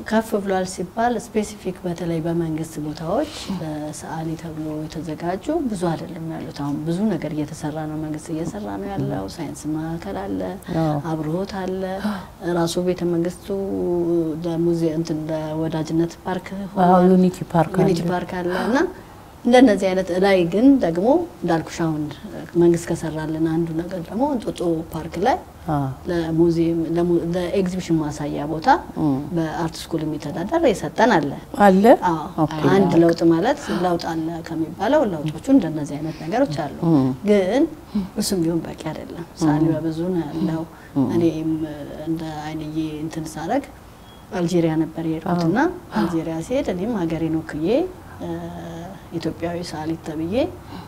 ከፍ ብሏል ሲባል ስፔሲፊክ በተለይ በመንግስት ቦታዎች ሰዓሊ ተብሎ የተዘጋጁ ብዙ አይደለም ያሉት። አሁን ብዙ ነገር እየተሰራ ነው፣ መንግስት እየሰራ ነው ያለው። ሳይንስ ማዕከል አለ፣ አብሮት አለ፣ ራሱ ቤተ መንግስቱ ለሙዚየም እንትን ለወዳጅነት ፓርክ ሆኗል፣ ዩኒቲ ፓርክ አለና እንደነዚህ አይነት ላይ ግን ደግሞ እንዳልኩሽ አሁን መንግስት ከሰራልን አንዱ ነገር ደግሞ እንጦጦ ፓርክ ላይ ለሙዚየም ለኤግዚቢሽን ማሳያ ቦታ በአርት ስኩል የሚተዳደር የሰጠን አለ። አንድ ለውጥ ማለት ለውጥ አለ ከሚባለው ለውጦቹ እንደነዚህ አይነት ነገሮች አሉ። ግን እሱም ቢሆን በቂ አይደለም። ሳሊ በብዙ ነው ያለው። እኔም እንደ አይንዬ እንትን ሳረግ አልጄሪያ ነበር የሄድኩትና አልጄሪያ ሲሄድ እኔም ሀገሬን ወክዬ ኢትዮጵያዊ ሳሊት ተብዬ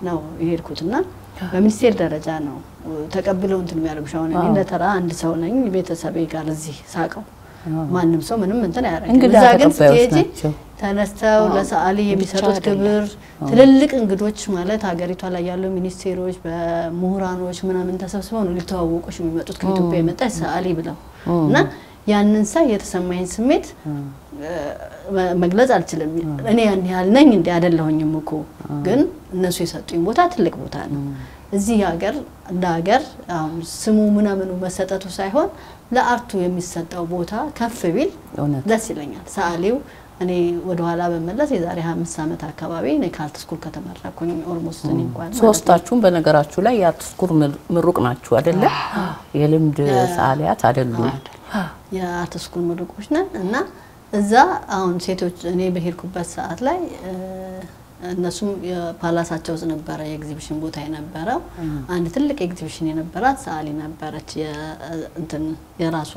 ነው የሄድኩትና በሚኒስቴር ደረጃ ነው ተቀብለው እንትን የሚያደርጉሽ። አሁን እኔ ለተራ አንድ ሰው ነኝ ቤተሰቤ ጋር እዚህ ሳቀው ማንም ሰው ምንም እንትን ያደርጋል። እዛ ግን ስትሄጂ ተነስተው ለሰዓሊ የሚሰጡት ክብር ትልልቅ እንግዶች ማለት ሀገሪቷ ላይ ያሉ ሚኒስቴሮች በምሁራኖች ምናምን ተሰብስበው ነው ሊተዋወቁሽ የሚመጡት ከኢትዮጵያ የመጣች ሰዓሊ ብለው እና ያንን ሳይ የተሰማኝ ስሜት መግለጽ አልችልም። እኔ ያን ያህል ነኝ እንዴ አይደለሁኝም እኮ ግን እነሱ የሰጡኝ ቦታ ትልቅ ቦታ ነው። እዚህ ሀገር እንደ ሀገር አሁን ስሙ ምናምኑ መሰጠቱ ሳይሆን ለአርቱ የሚሰጠው ቦታ ከፍ ቢል ደስ ይለኛል። ሰዓሊው እኔ ወደ ኋላ በመለስ የዛሬ 25 ዓመት አካባቢ እኔ ከአርት ስኩል ከተመረኩኝ ኦልሞስት እኔ እንኳን ሶስታችሁም በነገራችሁ ላይ የአርት ስኩል ምሩቅ ናችሁ አይደለ? የልምድ ሰዓሊያት አይደሉም። የአርት ስኩል ምሩቆች ነን እና እዛ አሁን ሴቶች እኔ በሄድኩበት ሰዓት ላይ እነሱም የፓላሳቸው ውስጥ ነበረ የኤግዚቢሽን ቦታ የነበረው። አንድ ትልቅ ኤግዚቢሽን የነበራት ሰዓሊ ነበረች። እንትን የራሷ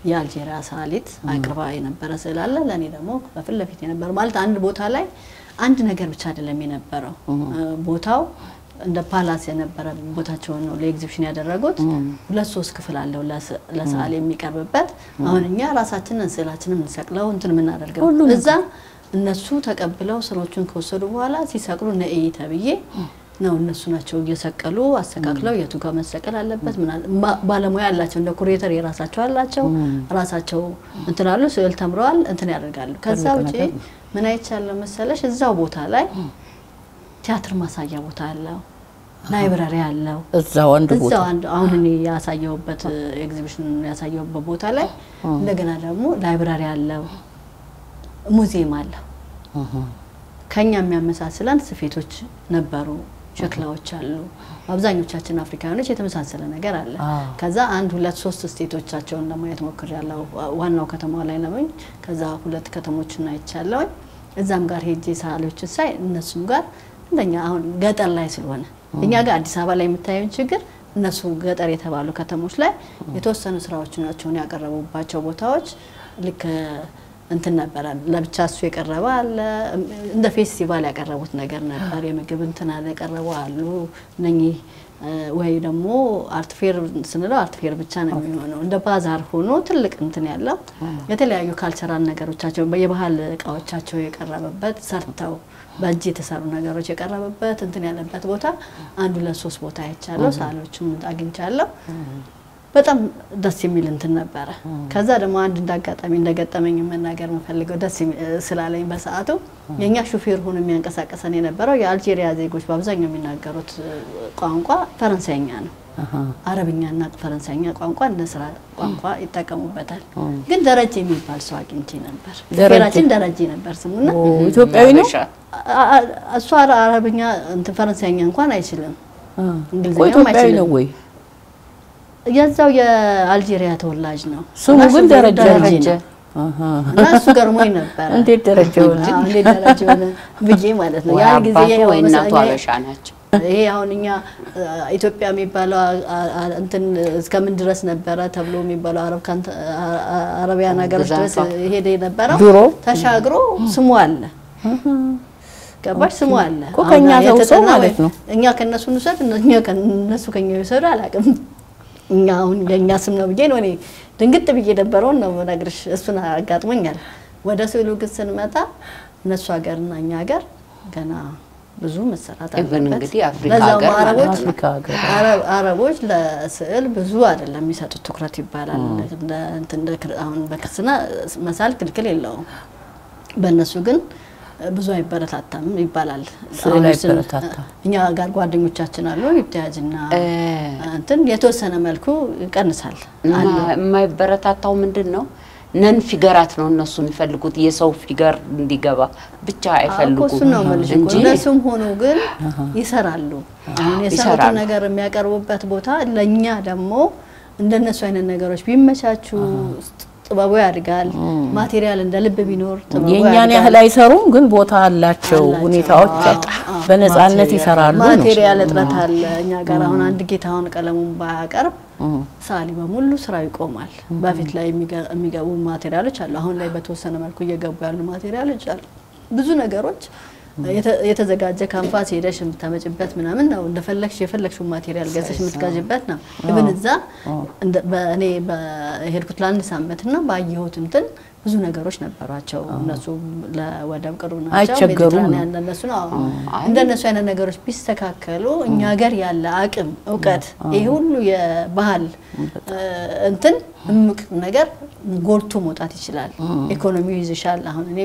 የአልጄሪያ ሰዓሊት አቅርባ የነበረ ስዕል አለ። ለኔ ደግሞ በፊት ለፊት የነበረ ማለት አንድ ቦታ ላይ አንድ ነገር ብቻ አይደለም የነበረው። ቦታው እንደ ፓላስ የነበረ ቦታቸው ነው ለኤግዚቢሽን ያደረጉት። 2-3 ክፍል አለው ለሰዓሊ የሚቀርብበት። አሁን እኛ ራሳችንን ስዕላችንን እንሰቅለው እንትን ምን አደርገው እዛ እነሱ ተቀብለው ስራዎችን ከወሰዱ በኋላ ሲሰቅሉ ነይ ተብዬ ነው እነሱ ናቸው እየሰቀሉ አስተካክለው የቱ ጋር መሰቀል አለበት ምን ባለሙያ ያላቸው እንደ ኩሬተር የራሳቸው አላቸው ራሳቸው እንትን አሉ ስዕል ተምረዋል እንትን ያደርጋሉ። ከዛ ውጪ ምን አይቻለው መሰለሽ እዛው ቦታ ላይ ቲያትር ማሳያ ቦታ አለው፣ ላይብራሪ አለው። እዛው አንድ ቦታ አሁን እኔ ያሳየውበት ኤግዚቢሽን ያሳየውበት ቦታ ላይ እንደገና ደግሞ ላይብራሪ አለው፣ ሙዚየም አለው። ከኛ የሚያመሳስለን ስፌቶች ነበሩ፣ ሸክላዎች አሉ። አብዛኞቻችን አፍሪካኖች የተመሳሰለ ነገር አለ። ከዛ 1-2-3 ስቴቶቻቸውን ለማየት ሞክሬያለሁ። ዋናው ከተማው ላይ ነኝ። ከዛ 2 ከተሞችን አይቻለሁ። እዛም ጋር ሄጄ ሰዓሊዎች ሳይ እነሱም ጋር እንደኛ አሁን ገጠር ላይ ስለሆነ እኛ ጋር አዲስ አበባ ላይ የምታየው ችግር እነሱ ገጠር የተባሉ ከተሞች ላይ የተወሰኑ ስራዎችን ያቀረቡባቸው ቦታዎች ልክ እንትን ነበር ለብቻ እሱ የቀረበ አለ እንደ ፌስቲቫል ያቀረቡት ነገር ነበር። የምግብ እንትን አለ ያቀረቡ አሉ ነኝ ወይ ደግሞ አርት ፌር ስንለው አርት ፌር ብቻ ነው የሚሆነው። እንደ ባዛር ሆኖ ትልቅ እንትን ያለው የተለያዩ ካልቸራል ነገሮቻቸው በየባህል እቃዎቻቸው የቀረበበት ሰርተው በእጅ የተሰሩ ነገሮች የቀረበበት እንትን ያለበት ቦታ 1-2-3 ቦታ አይቻለሁ። ሰዓሊዎችም አግኝቻለሁ። በጣም ደስ የሚል እንትን ነበር። ከዛ ደግሞ አንድ እንዳጋጣሚ እንደገጠመኝ መናገር መፈልገው ደስ ስላለኝ በሰዓቱ የኛ ሹፌር ሆኖ የሚያንቀሳቀሰን የነበረው የአልጄሪያ ዜጎች በአብዛኛው የሚናገሩት ቋንቋ ፈረንሳይኛ ነው። አረብኛና ፈረንሳይኛ ቋንቋ እንደ ስራ ቋንቋ ይጠቀሙበታል። ግን ደረጀ የሚባል ሰው አግኝቼ ነበር። ሹፌራችን ደረጀ ነበር ስሙና ኢትዮጵያዊ ነው። እሱ አረብኛ እንትን ፈረንሳይኛ እንኳን አይችልም። እንግሊዝኛም አይችልም ወይ ያዛው የአልጄሪያ ተወላጅ ነው። ስሙ ግን ደረጀ እና እሱ ገርሞኝ ነበር። እንዴት ደረጀው ብዬ ማለት ነው። ያ ጊዜ ወይናቱ አበሻ ናቸው። ይሄ አሁን እኛ ኢትዮጵያ የሚባለው እንትን እስከምን ድረስ ነበረ ተብሎ የሚባለው አረቢያን ሀገሮች ድረስ ሄደ የነበረው ተሻግሮ ስሙ አለ። ገባሽ ስሙ አለ። ኮከኛ ሰው ማለት ነው። እኛ ከነሱ እንሰጥ እኛ ከነሱ ከኛ ይሰራ አላቀም። እኛ አሁን የኛ ስም ነው ብዬ ነው እኔ ድንግጥ ብዬ ደበረው ነው ነገርሽ። እሱን አጋጥሞኛል። ወደ ስዕሉ ግን ስንመጣ እነሱ ሀገርና እኛ ሀገር ገና ብዙ መሰራት ኢቭን አለበት እንግዲህ አፍሪካ ሀገር አረቦች ለስዕል ብዙ አይደለም የሚሰጡት ትኩረት ይባላል እንደ አሁን በክርስትና መሳል ክልክል የለውም በእነሱ ግን ብዙ አይበረታታም ይባላል ስዕል አይበረታታ እኛ ጋር ጓደኞቻችን አሉ ይታያጅና እንትን የተወሰነ መልኩ ይቀንሳል የማይበረታታው ምንድነው ነን ፊገራት ነው እነሱ የሚፈልጉት የሰው ፊገር እንዲገባ ብቻ አይፈልጉም እንጂ እነሱም ሆኖ ግን ይሰራሉ አሁን የሰሩት ነገር የሚያቀርቡበት ቦታ ለኛ ደግሞ እንደነሱ አይነት ነገሮች ቢመቻቹ ጥበቡ ያድጋል ማቴሪያል እንደ ልብ ቢኖር ጥበቡ የኛን ያህል አይሰሩም ግን ቦታ አላቸው ሁኔታዎች በነፃነት ይሰራሉ ማቴሪያል እጥረት አለ እኛ ጋር አሁን አንድ ጌታውን ቀለሙን ባያቀርብ ሳሊ በሙሉ ስራው ይቆማል በፊት ላይ የሚገቡ ማቴሪያሎች አሉ አሁን ላይ በተወሰነ መልኩ እየገቡ ያሉ ማቴሪያሎች አሉ ብዙ ነገሮች የተዘጋጀ ካንቫስ ሄደሽ የምታመጭበት ምናምን ነው እንደፈለክሽ የፈለክሽው ማቴሪያል ገዝተሽ የምትጋጅበት ነው እብንዛ በእኔ በሄድኩት ለአንድ ሳምንትና ባየሁት እንትን ብዙ ነገሮች ነበራቸው እነሱ ለወደብ ቅርብ ናቸው አይቸገሩም እንደነሱ ነው እንደነሱ አይነት ነገሮች ቢስተካከሉ እኛ ሀገር ያለ አቅም ዕውቀት ይሄ ሁሉ የባህል እንትን ምቅ ነገር ጎልቶ መውጣት ይችላል ኢኮኖሚው ይዝሻል አሁን እኔ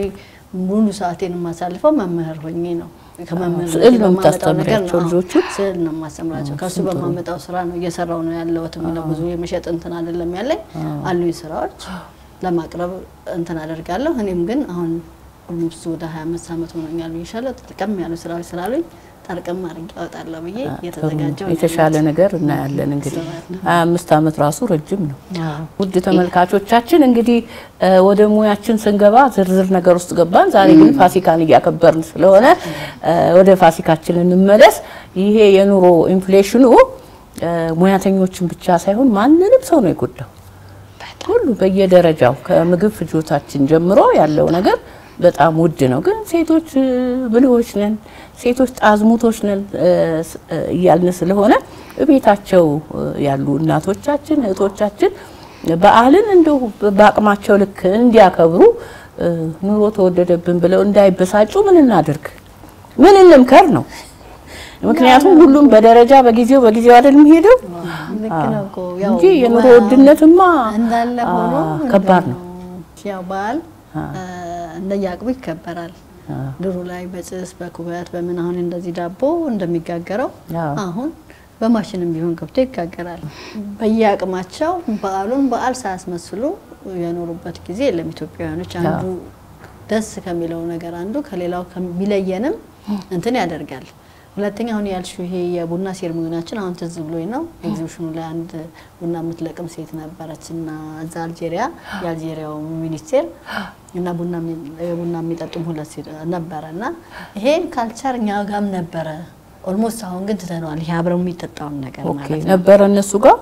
ሙሉ ሰዓቴን ማሳልፈው መምህር ሆኜ ነው ከመምህር ስዕል ነው የምታስተምራቸው ልጆቹ ስዕል ነው ማስተምራቸው ከሱ በማመጣው ስራ ነው እየሰራው ነው ያለውት ማለት ብዙ የመሸጥ እንትን አይደለም ያለኝ አሉኝ ስራዎች ለማቅረብ እንትን አደርጋለሁ እኔም ግን አሁን ኦልሞስት ወደ 25 አመት ሆኖኛል ይሻላል ተጠቀም ያሉ ስራዎች ስላሉኝ ታርቀም አድርጌ አወጣለሁ ብዬ የተዘጋጀው የተሻለ ነገር እናያለን እንግዲህ 25 አመት ራሱ ረጅም ነው ውድ ተመልካቾቻችን እንግዲህ ወደ ሙያችን ስንገባ ዝርዝር ነገር ውስጥ ገባን ዛሬ ግን ፋሲካን እያከበርን ስለሆነ ወደ ፋሲካችን እንመለስ ይሄ የኑሮ ኢንፍሌሽኑ ሙያተኞችን ብቻ ሳይሆን ማንንም ሰው ነው ይጎዳው ሁሉ በየደረጃው ከምግብ ፍጆታችን ጀምሮ ያለው ነገር በጣም ውድ ነው ግን ሴቶች ብልሆች ነን ሴቶች ጣዝሙቶች ነን ያልን ስለሆነ ቤታቸው ያሉ እናቶቻችን እህቶቻችን በዓልን እንደው በአቅማቸው ልክ እንዲያከብሩ ኑሮ ተወደደብን ብለው እንዳይበሳጩ ምን እናድርግ ምን እንምከር ነው ምክንያቱም ሁሉም በደረጃ በጊዜው አይደል የሚሄደው እንጂ የኑሮ ውድነትማ እንዳለ ሆኖ ከባድ ነው ያው በዓል እንደያቅቡ ይከበራል ድሮ ላይ በጭስ በኩበት በምን አሁን እንደዚህ ዳቦ እንደሚጋገረው አሁን በማሽንም ቢሆን ገብቶ ይጋገራል በያቅማቸው በዓሉን በዓል ሳያስመስሉ የኖሩበት ጊዜ ለኢትዮጵያውያኖች አንዱ ደስ ከሚለው ነገር አንዱ ከሌላው ከሚለየንም እንትን ያደርጋል ሁለተኛ አሁን ያልሽው ይሄ የቡና ሴርሞኒያችን አሁን ትዝ ብሎኝ ነው ኤግዚቢሽኑ ላይ አንድ ቡና የምትለቅም ሴት ነበረችና እዛ የአልጄሪያው ሚኒስቴር እና ቡና የሚጠጡም ሁለት ሴት ነበረና ይሄ ካልቸር እኛ ጋርም ነበረ ኦልሞስት አሁን ግን ትተናል ይሄ አብረው የሚጠጣው ነገር ማለት ነው ነበረ እነሱ ጋር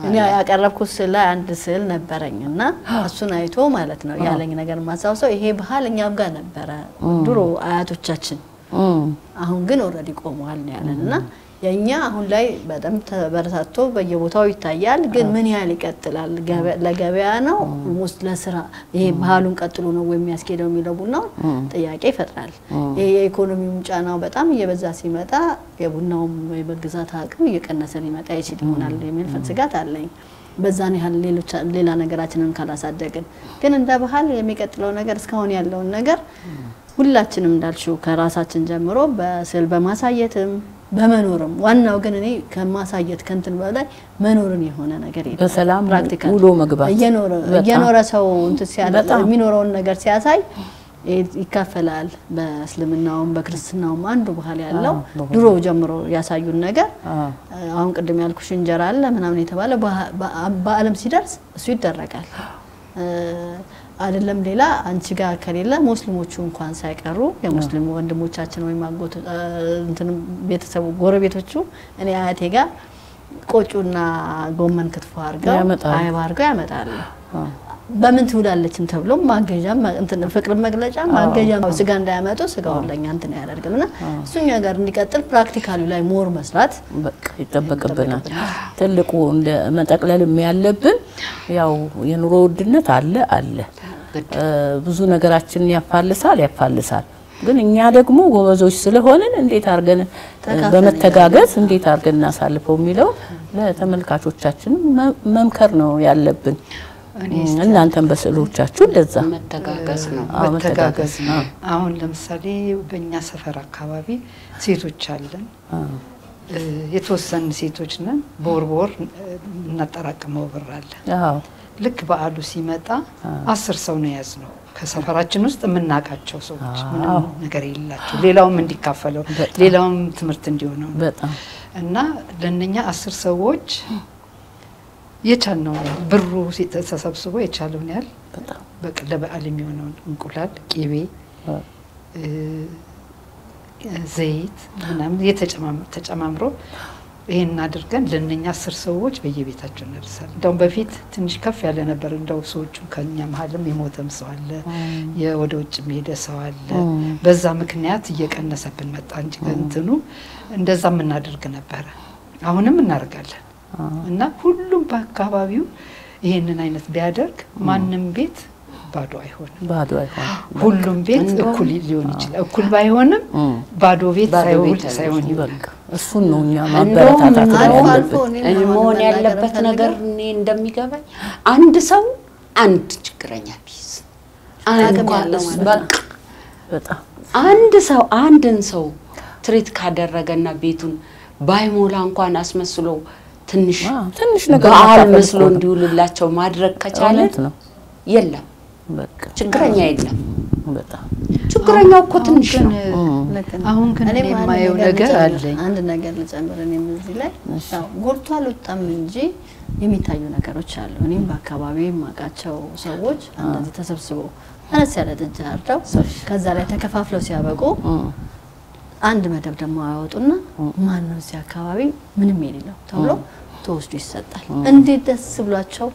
እኔ ያቀረብኩት ስለ አንድ ስዕል ነበረኝና እሱን አይቶ ማለት ነው ያለኝ ነገር ማሳውሰው ይሄ ባህል እኛም ጋር ነበረ ድሮ አያቶቻችን አሁን ግን ኦሬዲ ቆሟል ነው ያለና የኛ አሁን ላይ በጣም ተበረታቶ በየቦታው ይታያል ግን ምን ያህል ይቀጥላል ለገበያ ነው ሞስት ለስራ ይሄ ባህሉን ቀጥሎ ነው ወይ የሚያስኬደው የሚለው ቡናው ጥያቄ ይፈጥራል ይሄ የኢኮኖሚው ጫናው በጣም እየበዛ ሲመጣ የቡናው የመግዛት አቅም እየቀነሰ ሊመጣ ይችላል ይሆናል የሚል ስጋት አለኝ በዛን ያህል ሌላ ነገራችንን ካላሳደግን ግን እንደ ባህል የሚቀጥለው ነገር እስካሁን ያለውን ነገር ሁላችንም እንዳልሽው ከራሳችን ጀምሮ በስዕል በማሳየትም በመኖርም ዋናው ግን እኔ ከማሳየት ከንትን በላይ መኖርን የሆነ ነገር ይላል በሰላም ፕራክቲካል ውሎ መግባት እየኖረ ሰው እንትን ሲያደርግ የሚኖረውን ነገር ሲያሳይ ይካፈላል በእስልምናውም በክርስትናውም አንዱ ባህል ያለው ድሮ ጀምሮ ያሳዩን ነገር አሁን ቅድም ያልኩሽ እንጀራ አለ ምናምን የተባለ በዓለም ሲደርስ እሱ ይደረጋል አይደለም ሌላ አንቺ ጋር ከሌላ ሙስሊሞቹ እንኳን ሳይቀሩ የሙስሊም ወንድሞቻችን ወይ ማጎት እንትን ቤተሰቡ ጎረቤቶቹ እኔ አያቴ ጋር ቆጩና ጎመን ክትፎ አርገው አይባ አርገው ያመጣሉ በምን ትውላለችን ተብሎ ማገጃ እንትን ፍቅር መግለጫ ማገጃ ስጋ እንዳያመጡ ስጋውን ለኛ እንትን ያደርግልና እሱኛ ጋር እንዲቀጥል ፕራክቲካሊ ላይ ሞር መስራት በቃ ይተበቀበናል ትልቁ እንደ መጠቅለልም ያለብን ያው የኑሮ ውድነት አለ ብዙ ነገራችንን ያፋልሳል ግን እኛ ደግሞ ጎበዞች ስለሆነን እንዴት አርገን በመተጋገዝ እንዴት አርገን እናሳልፈው የሚለው ለተመልካቾቻችን መምከር ነው ያለብን። እናንተም በስዕሎቻችሁ እንደዛ መተጋገዝ ነው መተጋገዝ ነው። አሁን ለምሳሌ በእኛ ሰፈር አካባቢ ሴቶች አለን የተወሰኑ ሴቶች ነን በወር እናጠራቅመው ብር አለ። አዎ ልክ በዓሉ ሲመጣ 10 ሰው ነው ያዝነው ከሰፈራችን ውስጥ የምናቃቸው ሰዎች ምንም ነገር የሌላቸው ሌላውም እንዲካፈለው ሌላውም ትምህርት እንዲሆነው በጣም እና ለነኛ 10 ሰዎች የቻልነው ብሩ ተሰብስቦ የቻለውን ያህል በጣም ለበዓል የሚሆነው እንቁላል ቂቤ ዘይት ምናምን ተጨማምሮ ይሄን አድርገን ለነኛ 10 ሰዎች በየቤታቸው እናደርሳለን። እንደውም በፊት ትንሽ ከፍ ያለ ነበር እንደው ሰዎቹ ከኛ መሀልም የሞተም ሰው አለ ወደ ውጭ ሄደ ሰው አለ በዛ ምክንያት እየቀነሰብን መጣ እንጂ እንትኑ እንደዛም እናደርግ ነበር። አሁንም እናደርጋለን እና ሁሉም በአካባቢው ይሄንን አይነት ቢያደርግ ማንንም ቤት ባዶ አይሆንም ሁሉም ቤት እኩል ሊሆን ይችላል። እኩል ባይሆንም ባዶ ቤት ሳይሆን ይበቃ እሱን ነው እኛ ማበረታታት ያለብን። መሆን ያለበት ነገር እኔ እንደሚገባኝ አንድ ሰው አንድ ችግረኛ ቢስ በጣም አንድን ሰው ትሪት ካደረገና ቤቱን ባይሞላ እንኳን አስመስሎ ትንሽ ነገር መስሎ እንዲውልላቸው ማድረግ ከቻለ የለም በቃ ችግረኛ የለም። በጣም ችግረኛው እኮ ትንሽ ነው። አሁን ግን እኔ የማየው ነገር አለኝ አንድ ነገር ልጨምር እኔም እዚህ ላይ ጎልቶ አልወጣም እንጂ የሚታዩ ነገሮች አሉ። እኔም በአካባቢ ማቃቸው ሰዎች እንደዚህ ተሰብስበው አነስ ያለ ጥጃ አርደው ከዛ ላይ ተከፋፍለው ሲያበቁ አንድ መደብ ደግሞ ያወጡና ማን ነው እዚህ አካባቢ ምንም የሌለው ተብሎ ተወስዶ ይሰጣል። እንዴት ደስ ብሏቸው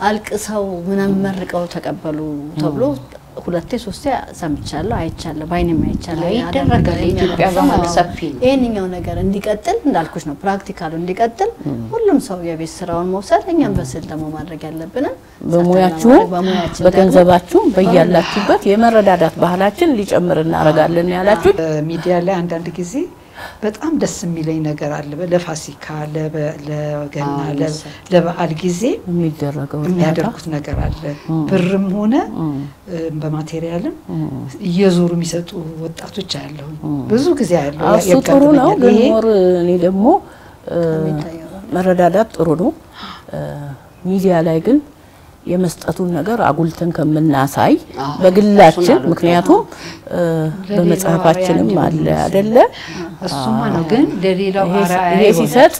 አልቅሰው ምንም መርቀው ተቀበሉ ተብሎ ሁለቴ ሶስቴ ሰምቻለሁ አይቻለሁ ባይኔም አይቻለሁ። ይደረጋል ኢትዮጵያ ባህል ሰፊ ነው። ይሄንኛው ነገር እንዲቀጥል እንዳልኩሽ ነው ፕራክቲካሉ እንዲቀጥል ሁሉም ሰው የቤት ስራውን መውሰድ እኛም በስል ደግሞ ማድረግ ያለብን በሙያችሁ በገንዘባችሁ በእያላችሁበት የመረዳዳት ባህላችን ሊጨምር እናረጋለን ያላችሁ ሚዲያ ላይ አንዳንድ ጊዜ በጣም ደስ የሚለኝ ነገር አለ ለፋሲካ ለገና ለበዓል ጊዜ የሚያደርጉት ነገር አለ ብርም ሆነ በማቴሪያልም እየዞሩ የሚሰጡ ወጣቶች አሉ ብዙ ጊዜ አሉ እሱ ጥሩ ነው ግን እኔ ደግሞ መረዳዳት ጥሩ ነው ሚዲያ ላይ ግን የመስጠቱን ነገር አጉልተን ከመናሳይ በግላችን ምክንያቱም በመጽሐፋችንም አለ አይደለ እሱማ ነው ግን ለሌላው አራያ ሲሰጥ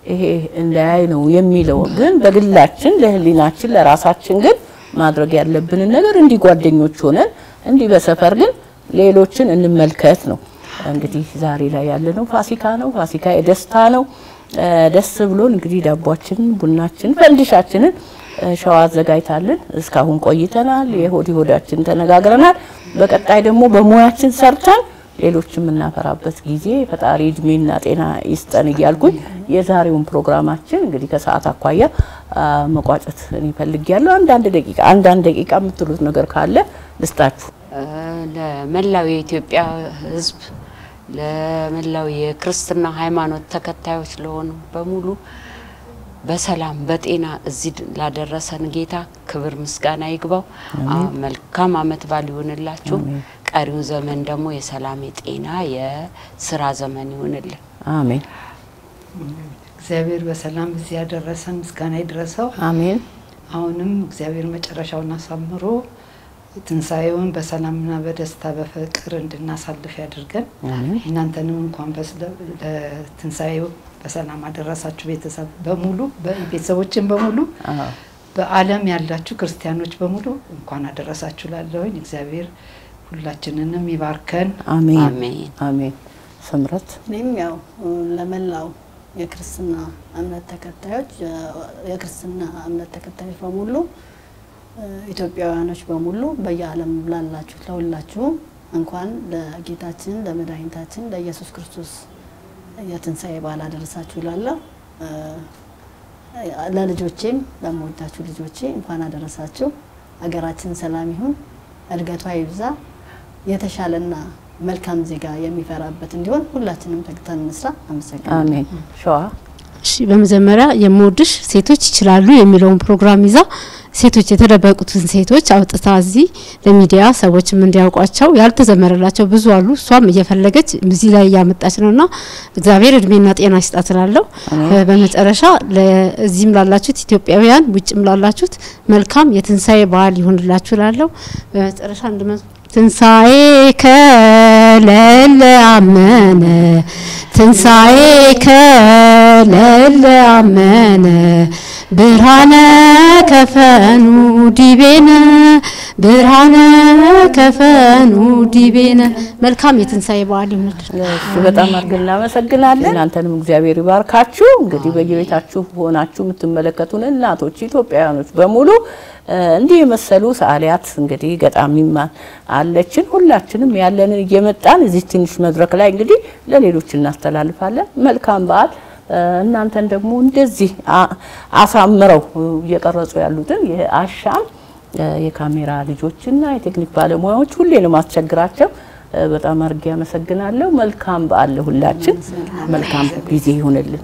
ይሄ እንዳያይ ነው የሚለው ግን በግላችን ለህሊናችን ለራሳችን ግን ማድረግ ያለብን ነገር እንዲ ጓደኞች ሆነን እንዲ በሰፈር ግን ሌሎችን እንመልከት ነው። እንግዲህ ዛሬ ላይ ያለነው ፋሲካ ነው። ፋሲካ የደስታ ነው። ደስ ብሎን እንግዲህ ዳቦአችን ቡናችን ፈንዲሻችንን ሻዋ አዘጋጅታለን እስካሁን ቆይተናል። የሆዳችን ተነጋግረናል። በቀጣይ ደግሞ በሙያችን ሰርተን ሌሎችም እናፈራበት ጊዜ ፈጣሪ እድሜና ጤና ይስጠን እያልኩኝ የዛሬውን ፕሮግራማችን እንግዲህ ከሰዓት አኳያ መቋጨት እንፈልጋለሁ። አንዳንድ ደቂቃ የምትሉት ነገር ካለ ልስጣችሁ። ለመላው የኢትዮጵያ ህዝብ ለመላው የክርስትና ሃይማኖት ተከታዮች ለሆኑ በሙሉ በሰላም በጤና እዚህ ላደረሰን ጌታ ክብር ምስጋና ይግባው። መልካም አመት በዓል ይሁንላችሁ። ቀሪው ዘመን ደግሞ የሰላም የጤና የሥራ ዘመን ይሁንልን። አሜን። እግዚአብሔር በሰላም እዚህ ያደረሰን ምስጋና ይድረሰው። አሜን። አሁንም እግዚአብሔር መጨረሻውን አሳምሮ ትንሳኤውን በሰላምና በደስታ በፍቅር እንድናሳልፍ ያድርገን። እናንተንም እንኳን ለትንሳኤው በሰላም አደረሳችሁ ቤተሰብ በሙሉ ቤተሰቦችን በሙሉ በዓለም ያላችሁ ክርስቲያኖች በሙሉ እንኳን አደረሳችሁ ላለሁኝ እግዚአብሔር ሁላችንንም ይባርከን። አሜን አሜን አሜን። ሰምረት እኔም ያው ለመላው የክርስትና እምነት ተከታዮች በሙሉ ኢትዮጵያውያኖች በሙሉ በየዓለም ላላችሁ ለሁላችሁ እንኳን ለጌታችን ለመድኃኒታችን ለኢየሱስ ክርስቶስ የትንሳኤ በዓል አደረሳችሁ እላለሁ። ለልጆቼም ለምወዳችሁ ልጆቼ እንኳን አደረሳችሁ። ሀገራችን ሰላም ይሁን፣ እድገቷ ይብዛ፣ የተሻለና መልካም ዜጋ የሚፈራበት እንዲሆን ሁላችንም ተግተን እንስራ። አመሰግናለሁ። አሜን። ሸዋ እሺ በመጀመሪያ የምወድሽ ሴቶች ይችላሉ የሚለውን ፕሮግራም ይዛ ሴቶች የተደበቁትን ሴቶች አውጥታ እዚህ ለሚዲያ ሰዎችም እንዲያውቋቸው ያልተዘመረላቸው ብዙ አሉ። እሷም እየፈለገች እዚህ ላይ ያመጣች ነውና እግዚአብሔር እድሜና ጤና ይስጣትላለሁ። በመጨረሻ ለዚህም ላላችሁት ኢትዮጵያውያን ውጭም ላላችሁት መልካም የትንሳኤ በዓል ይሁንላችሁላለሁ። በመጨረሻ ትንሳኤ ከለለ አመነ ትንሳኤ ከለለ አመነ ብርሃነ ከፈኑ ዲቤነ ብርሃነ ከፈኑ ዲቤነ መልካም የትንሳኤ በዓል ይሁንላችሁ። በጣም አድርገን እናመሰግናለን። እናንተንም እግዚአብሔር ይባርካችሁ። እንግዲህ በየቤታችሁ ሆናችሁ የምትመለከቱን እናቶች ኢትዮጵያውያኖች በሙሉ እንዲህ የመሰሉ ሰዓሊያት እንግዲህ ገጣሚማ አለችን። ሁላችንም ያለንን እየመጣን እዚህ ትንሽ መድረክ ላይ እንግዲህ ለሌሎች እናስተላልፋለን። መልካም በዓል። እናንተን ደግሞ እንደዚህ አሳምረው እየቀረጹ ያሉትን የአሻም የካሜራ ልጆችና የቴክኒክ ባለሙያዎች ሁሌንም አስቸግራቸው በጣም አድርጌ አመሰግናለሁ። መልካም በዓል ለሁላችን። መልካም ጊዜ ይሁንልን።